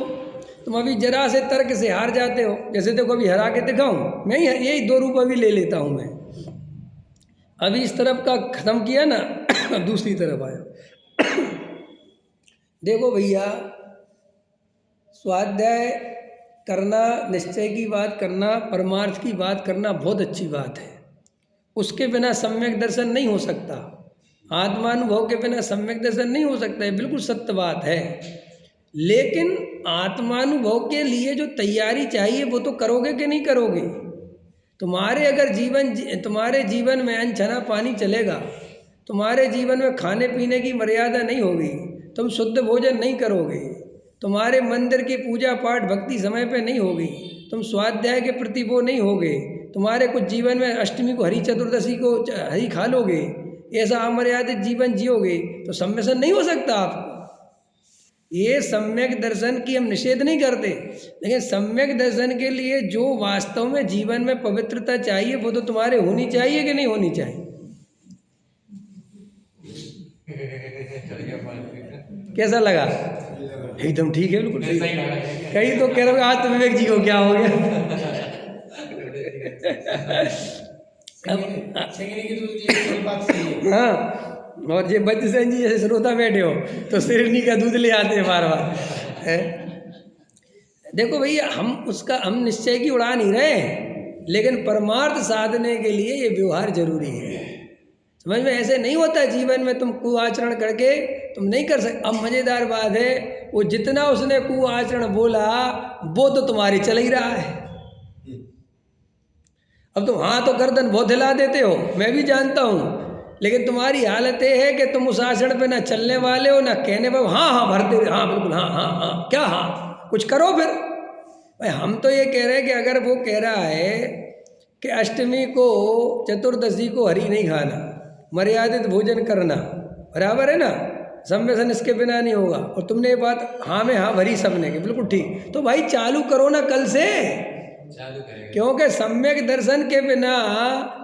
तुम अभी जरा से तर्क से हार जाते हो। जैसे देखो अभी हरा के दिखाऊँ, मैं यही 2 रूप अभी ले लेता हूँ मैं। अभी इस तरफ का ख़त्म किया ना, दूसरी तरफ आया। देखो भैया, स्वाध्याय करना, निश्चय की बात करना, परमार्थ की बात करना बहुत अच्छी बात है। उसके बिना सम्यक दर्शन नहीं हो सकता, आत्मानुभव के बिना सम्यक दर्शन नहीं हो सकता, है बिल्कुल सत्य बात है। लेकिन आत्मानुभव के लिए जो तैयारी चाहिए वो तो करोगे कि नहीं करोगे? तुम्हारे जीवन में अनछना पानी चलेगा, तुम्हारे जीवन में खाने पीने की मर्यादा नहीं होगी, तुम शुद्ध भोजन नहीं करोगे, तुम्हारे मंदिर की पूजा पाठ भक्ति समय पे नहीं होगी, तुम स्वाध्याय के प्रति वो नहीं होगे, तुम्हारे कुछ जीवन में अष्टमी को हरि चतुर्दशी को हरि खा लोगे, ऐसा अमर्यादित जीवन जियोगे, तो सम्मिशन नहीं हो सकता आपको। ये सम्यक दर्शन की हम निषेध नहीं करते, लेकिन सम्यक दर्शन के लिए जो वास्तव में जीवन में पवित्रता चाहिए वो तो तुम्हारे होनी चाहिए कि नहीं होनी चाहिए? कैसा लगा? एकदम ठीक है, बिल्कुल सही। कहीं तो कह रहे हो आज तो विवेक जी को क्या हो गया। की दूध ये बात सही है। हाँ, और ये बच्चे सेन जी जैसे श्रोता बैठे हो तो शेरनी का दूध ले आते हैं बार बार है। देखो भैया, हम निश्चय की उड़ा नहीं रहे, लेकिन परमार्थ साधने के लिए ये व्यवहार जरूरी है। समझ में? ऐसे नहीं होता जीवन में तुम कुआचरण करके तुम नहीं कर सकते। अब मजेदार बात है, वो जितना उसने कुआचरण बोला वो तो तुम्हारी चल ही रहा है। अब तुम हाँ तो गर्दन बहुत हिला देते हो, मैं भी जानता हूँ, लेकिन तुम्हारी हालत ये है कि तुम उस आचरण पे ना चलने वाले हो ना कहने पर हाँ हाँ भरते, हाँ बिल्कुल, हाँ हाँ हाँ, क्या हाँ, कुछ करो फिर। भाई हम तो ये कह रहे हैं कि अगर वो कह रहा है कि अष्टमी को चतुर्दशी को हरी नहीं खाना, मर्यादित भोजन करना, बराबर है ना, संवेशन इसके बिना नहीं होगा, और तुमने ये बात हाँ में हाँ भरी सबने की, बिल्कुल ठीक, तो भाई चालू करो ना कल से, चालू करेंगे। क्योंकि सम्यक दर्शन के बिना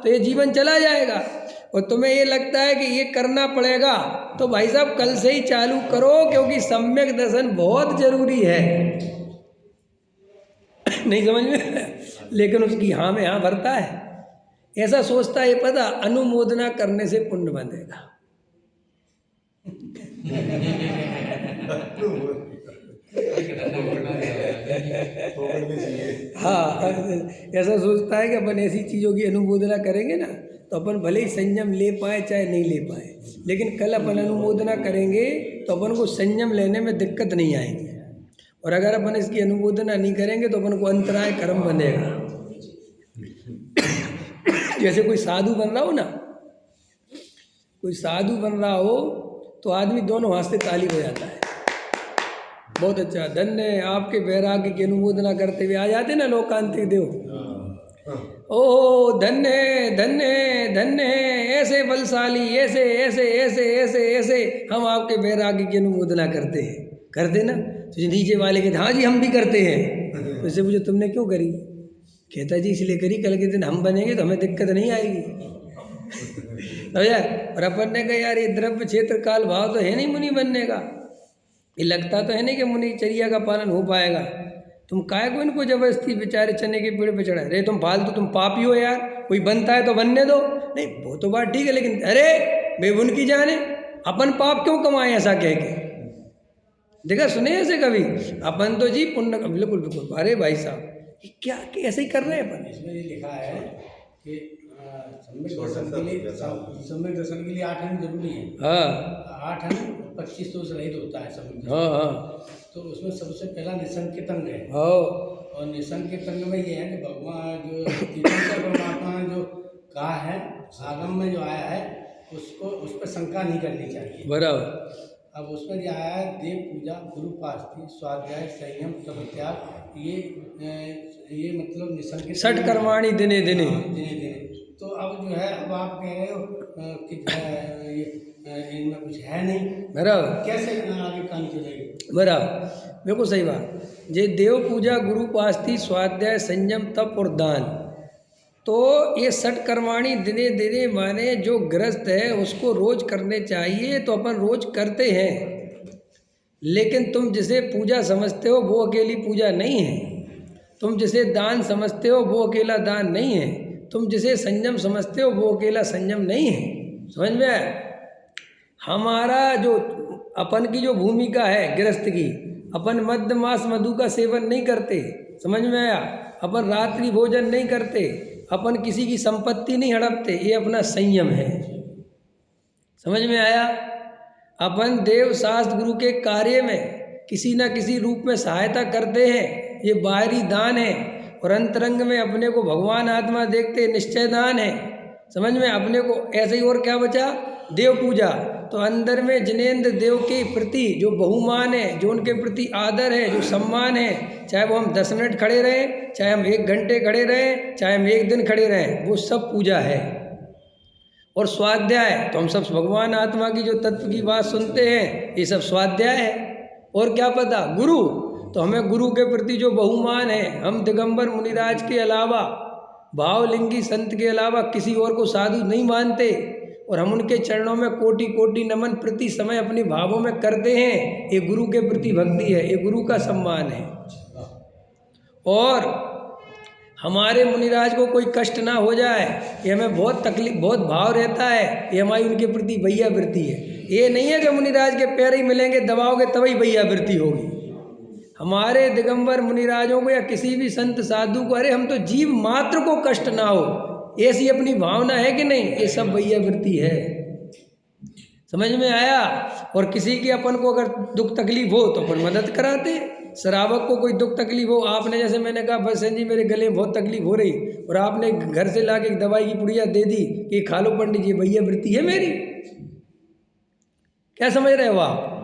तो ये जीवन चला जाएगा, और तुम्हें ये लगता है कि ये करना पड़ेगा, तो भाई साहब कल से ही चालू करो, क्योंकि सम्यक दर्शन बहुत जरूरी है। नहीं समझ में? लेकिन उसकी हाँ में हाँ भरता है, ऐसा सोचता है, पता अनुमोदना करने से पुण्य बंधेगा। हाँ, ऐसा सोचता है कि अपन ऐसी चीज़ों की अनुमोदना करेंगे ना तो अपन भले ही संयम ले पाए चाहे नहीं ले पाए, लेकिन कल अपन अनुमोदना करेंगे तो अपन को संयम लेने में दिक्कत नहीं आएगी, और अगर अपन इसकी अनुमोदना नहीं करेंगे तो अपन को अंतराय कर्म बनेगा। जैसे कोई साधु बन रहा हो ना, कोई साधु बन रहा हो तो आदमी दोनों हाथ से ताली हो जाता है, बहुत अच्छा, धन्य आपके वैराग्य की अनुमोदना करते हुए आ जाते ना लोकांतिक देव, ओ धन्य धन्य धन्य, ऐसे बलशाली, ऐसे ऐसे ऐसे ऐसे ऐसे हम आपके वैराग्य की अनुमोदना करते हैं, करते ना। तो नीचे वाले कहते हाँ जी हम भी करते हैं, तो इससे पूछो तुमने क्यों करी? कहता जी इसलिए करी, कल के दिन हम बनेंगे तो हमें दिक्कत नहीं आएगी। तो यार, और अपन ने कहा यार ये द्रव्य क्षेत्र काल भाव तो है नहीं मुनि बनने का, ये लगता तो है नहीं कि मुनि चर्या का पालन हो पाएगा, तुम काहे को इनको जबरदस्ती बेचारे चने के पेड़ पे चढ़ा रहे, तुम फालतू, तुम पापी हो यार, कोई बनता है तो बनने दो। नहीं वो तो बात ठीक है, लेकिन अरे बे उनकी जाने, अपन पाप क्यों कमाए ऐसा कह के? देखा सुने ऐसे कभी? अपन तो जी पुण्य, बिल्कुल बिल्कुल। अरे भाई साहब ये क्या ऐसे ही कर रहे हैं अपन। इसमें ये लिखा है कि सम्यक दर्शन के लिए 8 अंग जरूरी है। हाँ 8 अंग 25 दोष रहित होता है सम्यक दर्शन। हाँ हाँ, तो उसमें सबसे पहला निसंकेत अंग है। हाँ, और निसंकेत अंग में ये है कि भगवान जो तीर्थंकर परमात्मा ने जो कहा है, आगम में जो आया है, उसको उस पर शंका नहीं करनी चाहिए। बराबर। अब उसमें जो आया है देव पूजा, गुरु पास्ती, स्वाध्याय, संयम, तप त्याग, ये मतलब निसंकेत षट कर्माणि दिने दिने। दिने दिने। तो अब जो है, अब आप कह रहे हो कि इनमें कुछ है नहीं, बराबर, कैसे आगे काम चलेगी? बराबर, बिल्कुल सही बात। ये देव पूजा, गुरु पास्ती, स्वाध्याय, संयम, तप और दान, तो ये षट कर्माणि दिने दिने माने जो गृहस्थ है उसको रोज करने चाहिए, तो अपन रोज करते हैं, लेकिन तुम जिसे पूजा समझते हो वो अकेली पूजा नहीं है, तुम जिसे दान समझते हो वो अकेला दान नहीं है, तुम जिसे संयम समझते हो वो अकेला संयम नहीं है। समझ में आया? हमारा जो अपन की जो भूमिका है गृहस्थ की, अपन मद्य मांस मधु का सेवन नहीं करते, समझ में आया? अपन रात्रि भोजन नहीं करते, अपन किसी की संपत्ति नहीं हड़पते, ये अपना संयम है। समझ में आया? अपन देव शास्त्र गुरु के कार्य में किसी न किसी रूप में सहायता करते हैं, ये बाहरी दान है, और अंतरंग में अपने को भगवान आत्मा देखते निश्चय दान है। समझ में? अपने को ऐसे ही, और क्या बचा? देव पूजा। तो अंदर में जिनेंद्र देव के प्रति जो बहुमान है, जो उनके प्रति आदर है, जो सम्मान है, चाहे वो हम 10 मिनट खड़े रहें, चाहे हम 1 घंटे खड़े रहें, चाहे हम 1 दिन खड़े रहें, वो सब पूजा है। और स्वाध्याय तो हम सब भगवान आत्मा की जो तत्व की बात सुनते हैं, ये सब स्वाध्याय है। और क्या पता? गुरु, तो हमें गुरु के प्रति जो बहुमान है, हम दिगंबर मुनिराज के अलावा, भावलिंगी संत के अलावा किसी और को साधु नहीं मानते, और हम उनके चरणों में कोटि कोटि नमन प्रति समय अपने भावों में करते हैं। ये गुरु के प्रति भक्ति है, ये गुरु का सम्मान है। और हमारे मुनिराज को कोई कष्ट ना हो जाए, ये हमें बहुत तकलीफ, बहुत भाव रहता है, ये हमारी उनके प्रति भैया वृत्ति है। ये नहीं है कि मुनिराज के पैर ही मिलेंगे दबाओगे तभी भैया वृत्ति होगी। हमारे दिगंबर मुनिराजों को या किसी भी संत साधु को, अरे हम तो जीव मात्र को कष्ट ना हो, ऐसी अपनी भावना है कि नहीं, ये सब भैया वृत्ति है। समझ में आया। और किसी के अपन को अगर दुख तकलीफ हो तो अपन मदद कराते। श्रावक को कोई दुख तकलीफ हो, आपने जैसे मैंने कहा बसन जी मेरे गले में बहुत तकलीफ हो रही, और आपने घर से लाके एक दवाई की पुड़िया दे दी कि खा लो पंडित जी, भैया वृत्ति है मेरी। क्या समझ रहे हो आप?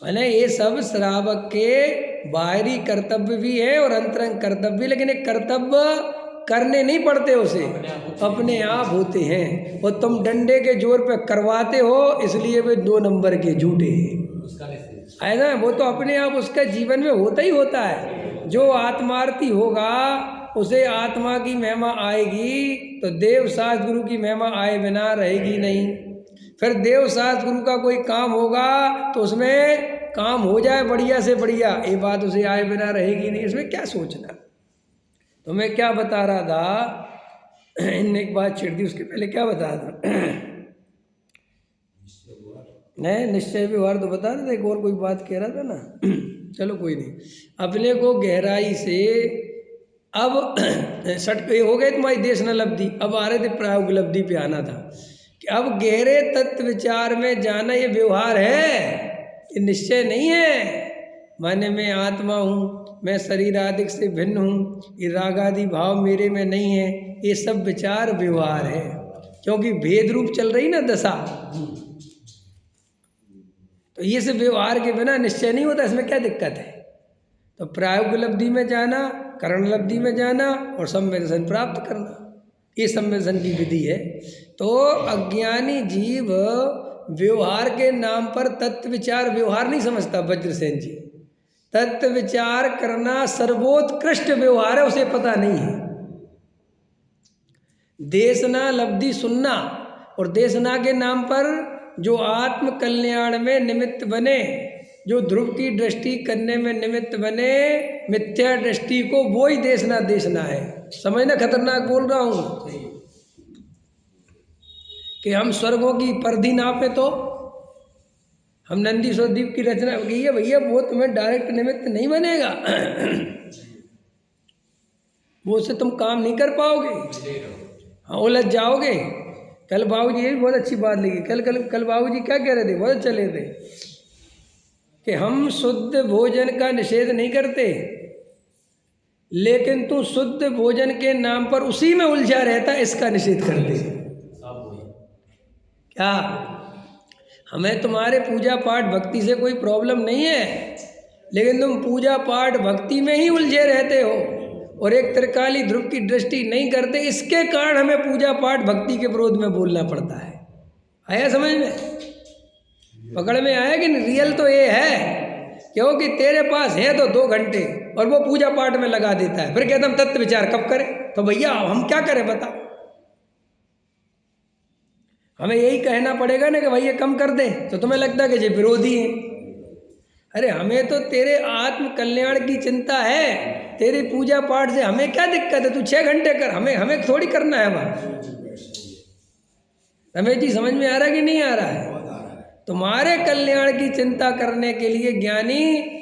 मैंने ये सब श्रावक के बाहरी कर्तव्य भी है और अंतरंग कर्तव्य भी, लेकिन एक कर्तव्य करने नहीं पड़ते, उसे अपने आप होते हैं। और तुम डंडे के जोर पे करवाते हो, इसलिए वे 2 नंबर के झूठे है ना। वो तो अपने आप उसका जीवन में होता ही होता है। जो आत्मार्थी होगा उसे आत्मा की महिमा आएगी, तो देव शास्त्र गुरु की महिमा आए बिना रहेगी नहीं। फिर देव शास्त्र गुरु का कोई काम होगा तो उसमें काम हो जाए बढ़िया से बढ़िया, ये बात उसे आए बिना रहेगी नहीं। इसमें क्या सोचना। तो मैं क्या बता रहा था, इनने एक बात छिड़ दी, उसके पहले क्या बता रहा था नहीं, निश्चय व्यवहार तो बता रहे थे, एक और कोई बात कह रहा था ना। चलो कोई नहीं, अपने को गहराई से अब सटके हो गए तुम्हारी देश न लब्धि, अब आ रहे थे प्रायोग लब्धि पे आना था कि अब गहरे तत्व विचार में जाना ये व्यवहार है, ये निश्चय नहीं है। माने मैं आत्मा हूँ, मैं शरीर आदि से भिन्न हूँ, ये राग आदि भाव मेरे में नहीं है, ये सब विचार व्यवहार है। क्योंकि भेद रूप चल रही ना दशा, तो ये सब व्यवहार के बिना निश्चय नहीं होता। इसमें क्या दिक्कत है? तो प्रायोग लब्धि में जाना, करण लब्धि में जाना और संवेदन प्राप्त करना, ये संवेदन की विधि है। तो अज्ञानी जीव व्यवहार के नाम पर तत्व विचार व्यवहार नहीं समझता। वज्रसेन जी, तत्व विचार करना सर्वोत्कृष्ट व्यवहार है, उसे पता नहीं है। देशना लब्धि सुनना और देशना के नाम पर जो आत्म कल्याण में निमित्त बने, जो ध्रुव की दृष्टि करने में निमित्त बने, मिथ्या दृष्टि को वो ही देशना देशना है। समझना खतरनाक बोल रहा हूँ कि हम स्वर्गों की परिधि नापे तो हम नंदी स्वद्वीप की रचना की है भैया, वो तुम्हें डायरेक्ट निमित्त नहीं बनेगा, वो से तुम काम नहीं कर पाओगे, हाँ उलझ जाओगे। कल बाबूजी ये भी बहुत अच्छी बात लगी, कल बाबूजी क्या कह रहे थे, बहुत चले थे कि हम शुद्ध भोजन का निषेध नहीं करते, लेकिन तू शुद्ध भोजन के नाम पर उसी में उलझा रहता, इसका निषेध करते। क्या हमें तुम्हारे पूजा पाठ भक्ति से कोई प्रॉब्लम नहीं है, लेकिन तुम पूजा पाठ भक्ति में ही उलझे रहते हो और एक त्रिकाली ध्रुव की दृष्टि नहीं करते। इसके कारण हमें पूजा पाठ भक्ति के विरोध में बोलना पड़ता है। आया समझ में? पकड़ में आया कि रियल तो ये है, क्योंकि तेरे पास है तो 2 घंटे और वो पूजा पाठ में लगा देता है, फिर कहता हम तत्व विचार कब करें। तो भैया हम क्या करें बताओ? हमें यही कहना पड़ेगा ना कि भाई ये कम कर दे, तो तुम्हें लगता है कि ये विरोधी है। अरे हमें तो तेरे आत्म कल्याण की चिंता है, तेरी पूजा पाठ से हमें क्या दिक्कत है? तू 6 घंटे कर, हमें थोड़ी करना है वहाँ। रमेश जी समझ में आ रहा है कि नहीं आ रहा है? तुम्हारे कल्याण की चिंता करने के लिए ज्ञानी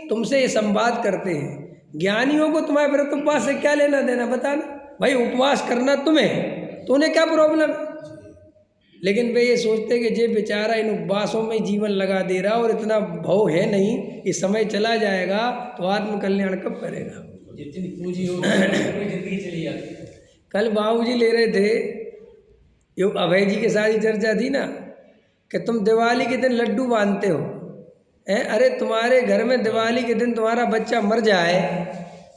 तुमसे ये संवाद करते हैं। ज्ञानियों को तुम्हारे व्रत उपवास से क्या लेना देना बताना। भाई उपवास करना तुम्हें, तो उन्हें क्या प्रॉब्लम है? लेकिन वे ये सोचते कि जे बेचारा इन उपवासों में जीवन लगा दे रहा और इतना भाव है नहीं, ये समय चला जाएगा तो आत्म कल्याण कब करेगा? जितनी पूंजी हो जिंदगी चली जाती। कल बाबूजी ले रहे थे, यो अभय जी के साथ ही चर्चा थी ना कि तुम दिवाली के दिन लड्डू बांधते हो, अरे तुम्हारे घर में दिवाली के दिन तुम्हारा बच्चा मर जाए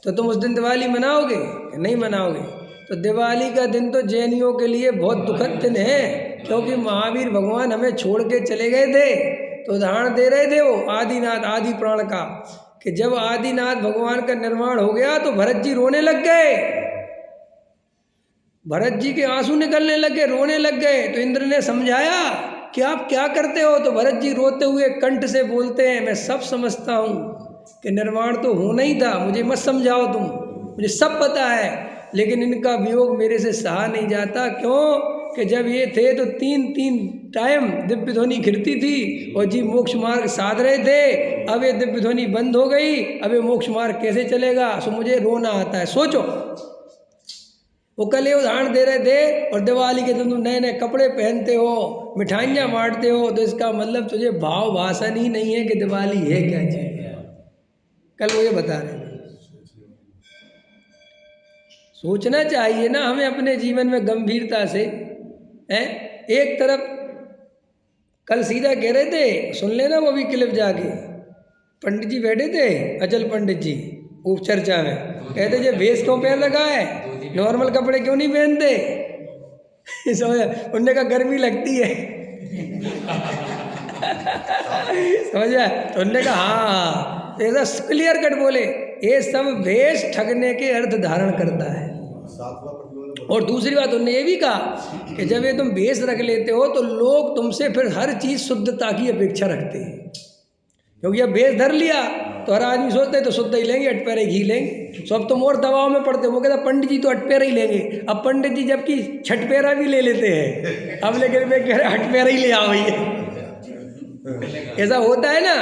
तो तुम उस दिन दिवाली मनाओगे? नहीं मनाओगे। तो दिवाली का दिन तो जैनियों के लिए बहुत दुखद दिन है, क्योंकि महावीर भगवान हमें छोड़ के चले गए थे। तो उदाहरण दे रहे थे वो आदिनाथ आदि प्राण का, कि जब आदिनाथ भगवान का निर्माण हो गया तो भरत जी रोने लग गए। भरत जी के आंसू निकलने लगे, रोने लग गए। तो इंद्र ने समझाया कि आप क्या करते हो। तो भरत जी रोते हुए कंठ से बोलते हैं, मैं सब समझता हूँ कि निर्वाण तो होना ही था, मुझे मत समझाओ तुम, मुझे सब पता है, लेकिन इनका वियोग मेरे से सहा नहीं जाता। क्यों कि जब ये थे तो 3-3 टाइम दिव्य ध्वनि गिरती थी और जी मोक्ष मार्ग साध रहे थे। अब ये दिव्य ध्वनि बंद हो गई, अब ये मोक्ष मार्ग कैसे चलेगा। सो मुझे रोना आता है। सोचो, वो कल ये उदाहरण दे रहे थे, और दिवाली के दिन तुम नए नए कपड़े पहनते हो, मिठाइयाँ बांटते हो, तो इसका मतलब तुझे भाव भाषण ही नहीं है कि दिवाली है क्या चीज़। कल वो ये बता रहे थे। सोचना चाहिए ना हमें अपने जीवन में गंभीरता से, है। एक तरफ कल सीधा कह रहे थे, सुन लेना वो भी क्लिप जाके, पंडित जी बैठे थे, अचल पंडित जी उप चर्चा में, कहते जब भेष क्यों पहन रखा है, नॉर्मल कपड़े क्यों नहीं पहनते। समझ, उनने कहा गर्मी लगती है। समझा। तो उनने कहा हाँ, ऐसा क्लियर कट बोले, ये सब भेष ठगने के अर्थ धारण करता है। और दूसरी बात उन्होंने ये भी कहा कि जब ये तुम भेष रख लेते हो तो लोग तुमसे फिर हर चीज़ शुद्धता की अपेक्षा रखते हैं, क्योंकि अब भेष धर लिया तो हर आदमी सोचते हैं तो शुद्ध ही लेंगे, अटपैरे घी लेंगे। सो अब तुम और दबाव में पड़ते हो। वो कहता पंडित जी तो अटपैरा ही लेंगे। अब पंडित जी जबकि छठपेरा भी ले लेते हैं, अब लेकिन मैं कह रहा अटपैरा ही ले आओ भैया। ऐसा होता है ना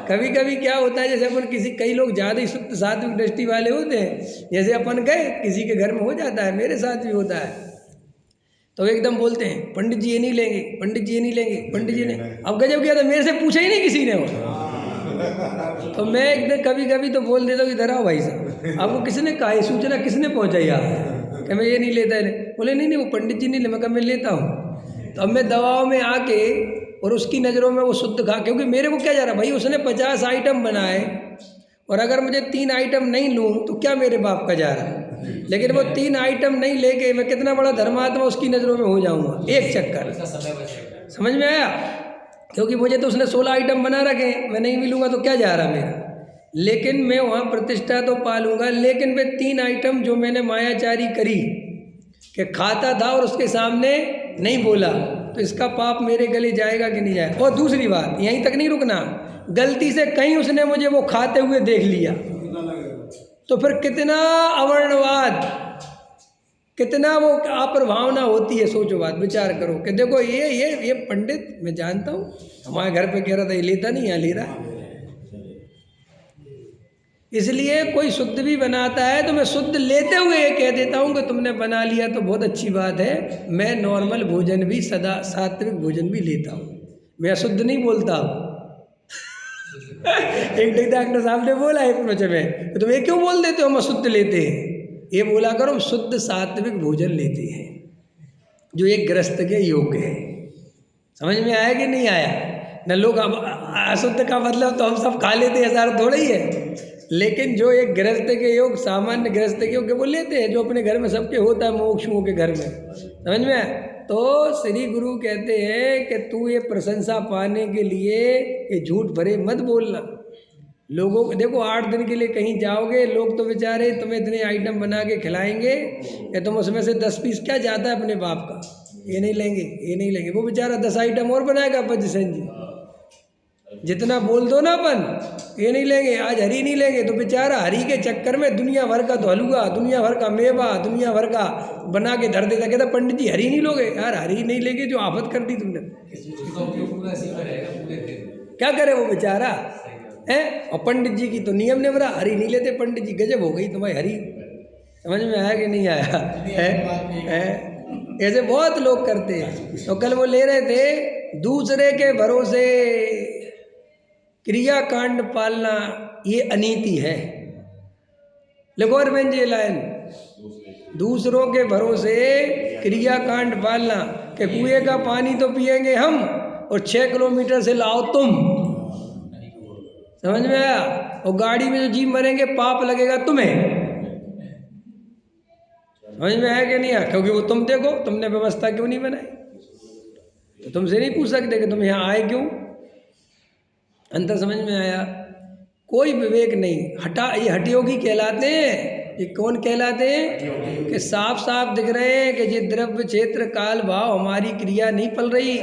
कभी कभी। क्या होता है, जैसे अपन किसी, कई लोग ज़्यादा ही शुद्ध सात्विक दृष्टि वाले होते हैं, जैसे अपन गए किसी के घर में, हो जाता है, मेरे साथ भी होता है, तो एकदम बोलते हैं पंडित जी ये नहीं लेंगे, पंडित जी ये नहीं लेंगे, पंडित जी ने। अब गजब किया तो मेरे से पूछा ही नहीं किसी ने वो। तो मैं एकदम कभी कभी तो बोल देता हूँ इधर आओ भाई साहब, आपको किसने कहा, ये सूचना किसने पहुँचाई आप कि मैं ये नहीं लेता है। बोले नहीं वो पंडित जी नहीं ले। मैं कहा मैं लेता हूँ। तो अब मैं दवाओं में आके, और उसकी नज़रों में वो शुद्ध खा, क्योंकि मेरे को क्या जा रहा भाई, उसने 50 आइटम बनाए, और अगर मुझे 3 आइटम नहीं लूँ तो क्या मेरे बाप का जा रहा है। लेकिन वो 3 आइटम नहीं लेके मैं कितना बड़ा धर्मात्मा उसकी नज़रों में हो जाऊँगा एक चक्कर। समझ में आया। क्योंकि मुझे तो उसने 16 आइटम बना रखे, मैं नहीं मिलूँगा तो क्या जा रहा मेरा। लेकिन मैं वहाँ प्रतिष्ठा तो पालूँगा, लेकिन वे 3 आइटम जो मैंने मायाचारी करी कि खाता था और उसके सामने नहीं बोला, तो इसका पाप मेरे गले जाएगा कि नहीं जाएगा। और दूसरी बात, यहीं तक नहीं रुकना, गलती से कहीं उसने मुझे वो खाते हुए देख लिया तो फिर कितना अवर्णवाद, कितना वो अप्रभावना होती है। सोचो बात, विचार करो कि देखो ये पंडित मैं जानता हूँ, हमारे घर पे कह रहा था ये लेता नहीं, यहाँ ले रहा है। इसलिए कोई शुद्ध भी बनाता है तो मैं शुद्ध लेते हुए ये कह देता हूँ कि तुमने बना लिया तो बहुत अच्छी बात है, मैं नॉर्मल भोजन भी, सदा सात्विक भोजन भी लेता हूँ, मैं अशुद्ध नहीं बोलता हूँ। एक डॉक्टर साहब ने बोला एक प्रवचन में, तो तुम ये क्यों बोल देते हो हम अशुद्ध लेते हैं। ये बोला करो हम शुद्ध सात्विक भोजन लेते हैं जो एक गृहस्थ के योग्य है। समझ में आया कि नहीं आया। न लोग अब अशुद्ध का मतलब तो हम सब खा लेते हैं, ऐसा थोड़ा ही है, लेकिन जो एक गृहस्थ के योग, सामान्य गृहस्थ के योग वो लेते हैं, जो अपने घर में सबके होता है, मोक्षुओं के घर में। समझ में आया। तो श्री गुरु कहते हैं कि तू ये प्रशंसा पाने के लिए ये झूठ भरे मत बोलना। लोगों को देखो 8 दिन के लिए कहीं जाओगे, लोग तो बेचारे तुम्हें इतने आइटम बना के खिलाएंगे कि तुम उसमें से 10 पीस क्या जाता है अपने बाप का, ये नहीं लेंगे, ये नहीं लेंगे। वो बेचारा 10 आइटम और बनाएगा पोजीशन जी, जितना बोल दो ना अपन, ये नहीं लेंगे, आज हरी नहीं लेंगे, तो बेचारा हरी के चक्कर में दुनिया भर का तो हलवा, दुनिया भर का मेवा, दुनिया भर का बना के धर देता। कहता पंडित जी हरी नहीं लोगे, यार हरी नहीं लेंगे, जो आफत कर दी तुमने। क्या करे वो बेचारा है। और पंडित जी की तो नियम ने बरा, हरी नहीं लेते पंडित जी, गजब हो गई तुम्हारी हरी। समझ में आया कि नहीं आया है। ऐसे बहुत लोग करते हैं। तो कल वो ले रहे थे, दूसरे के भरोसे क्रिया कांड पालना ये अनीति है। लिखो अरविंद जी लाइन, दूसरों के भरोसे क्रिया कांड पालना कि कुएं का पानी तो पिएंगे हम और 6 किलोमीटर से लाओ तुम। समझ में आया। और गाड़ी में जो जी मरेंगे पाप लगेगा तुम्हें। समझ में आया कि नहीं आया। क्योंकि वो तुम देखो तुमने व्यवस्था क्यों नहीं बनाई, तो तुमसे नहीं पूछ सकते कि तुम यहाँ आए क्यों। अंतर समझ में आया। कोई विवेक नहीं, हटा, ये हठयोगी कहलाते हैं। ये कौन कहलाते हैं कि साफ साफ दिख रहे हैं कि ये द्रव्य क्षेत्र काल भाव हमारी क्रिया नहीं पल रही,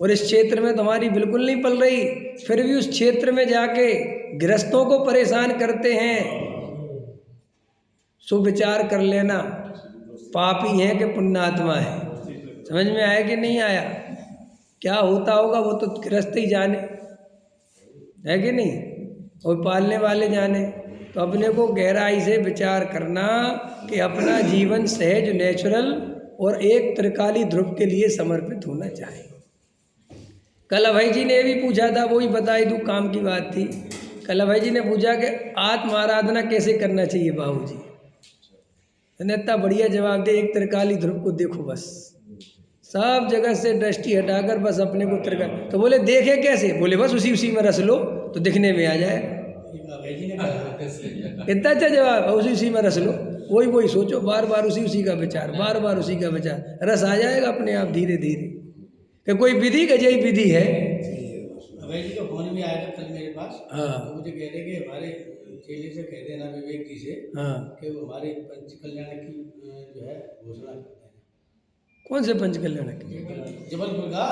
और इस क्षेत्र में तुम्हारी बिल्कुल नहीं पल रही, फिर भी उस क्षेत्र में जाके गृहस्थों को परेशान करते हैं। सो विचार कर लेना, पापी है कि पुण्यात्मा है। समझ में आया कि नहीं आया? क्या होता होगा वो तो गृहस्थ ही जाने, है कि नहीं, और पालने वाले जाने। तो अपने को गहराई से विचार करना कि अपना जीवन सहज, नेचुरल और एक त्रिकाली ध्रुव के लिए समर्पित होना चाहिए। कल अभय जी ने भी पूछा था, वो ही बताई दूँ, काम की बात थी। कल अभय जी ने पूछा कि आत्म आराधना कैसे करना चाहिए बाबू जी। मैंने इतना बढ़िया जवाब दिया, एक त्रिकाली ध्रुव को देखो बस, सब जगह से दृष्टि हटाकर बस अपने को त्रिकाल। तो बोले देखे कैसे? बोले बस उसी में रस लो तो दिखने में आ जाएगा। कितना अच्छा जवाब, उसी में रस लो, वही सोचो, बार बार उसी का विचार, बार बार उसी का विचार, रस आ जाएगा अपने आप धीरे धीरे। कि कोई विधि का यही विधि है। अभय जी का फोन भी आया था कल मेरे पास। हाँ। तो मुझे कह रहे कि हमारे चेले से कह देना विवेक जी से, हाँ। कि वो हमारे पंच कल्याण की जो है घोषणा करते हैं। कौन से पंच कल्याण की? जबलपुर का।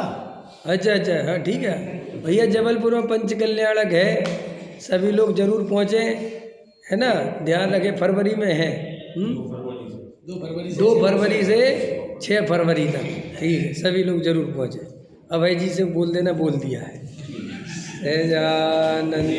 अच्छा, हाँ ठीक है भैया, जबलपुर में पंच कल्याणक है, सभी लोग जरूर पहुँचे, है ना, ध्यान रखें, फरवरी में है। 2 फरवरी से 6 फरवरी तक, ठीक है, सभी लोग जरूर पहुँचे। अभय जी से बोल देना, बोल दिया है। सहजानंदी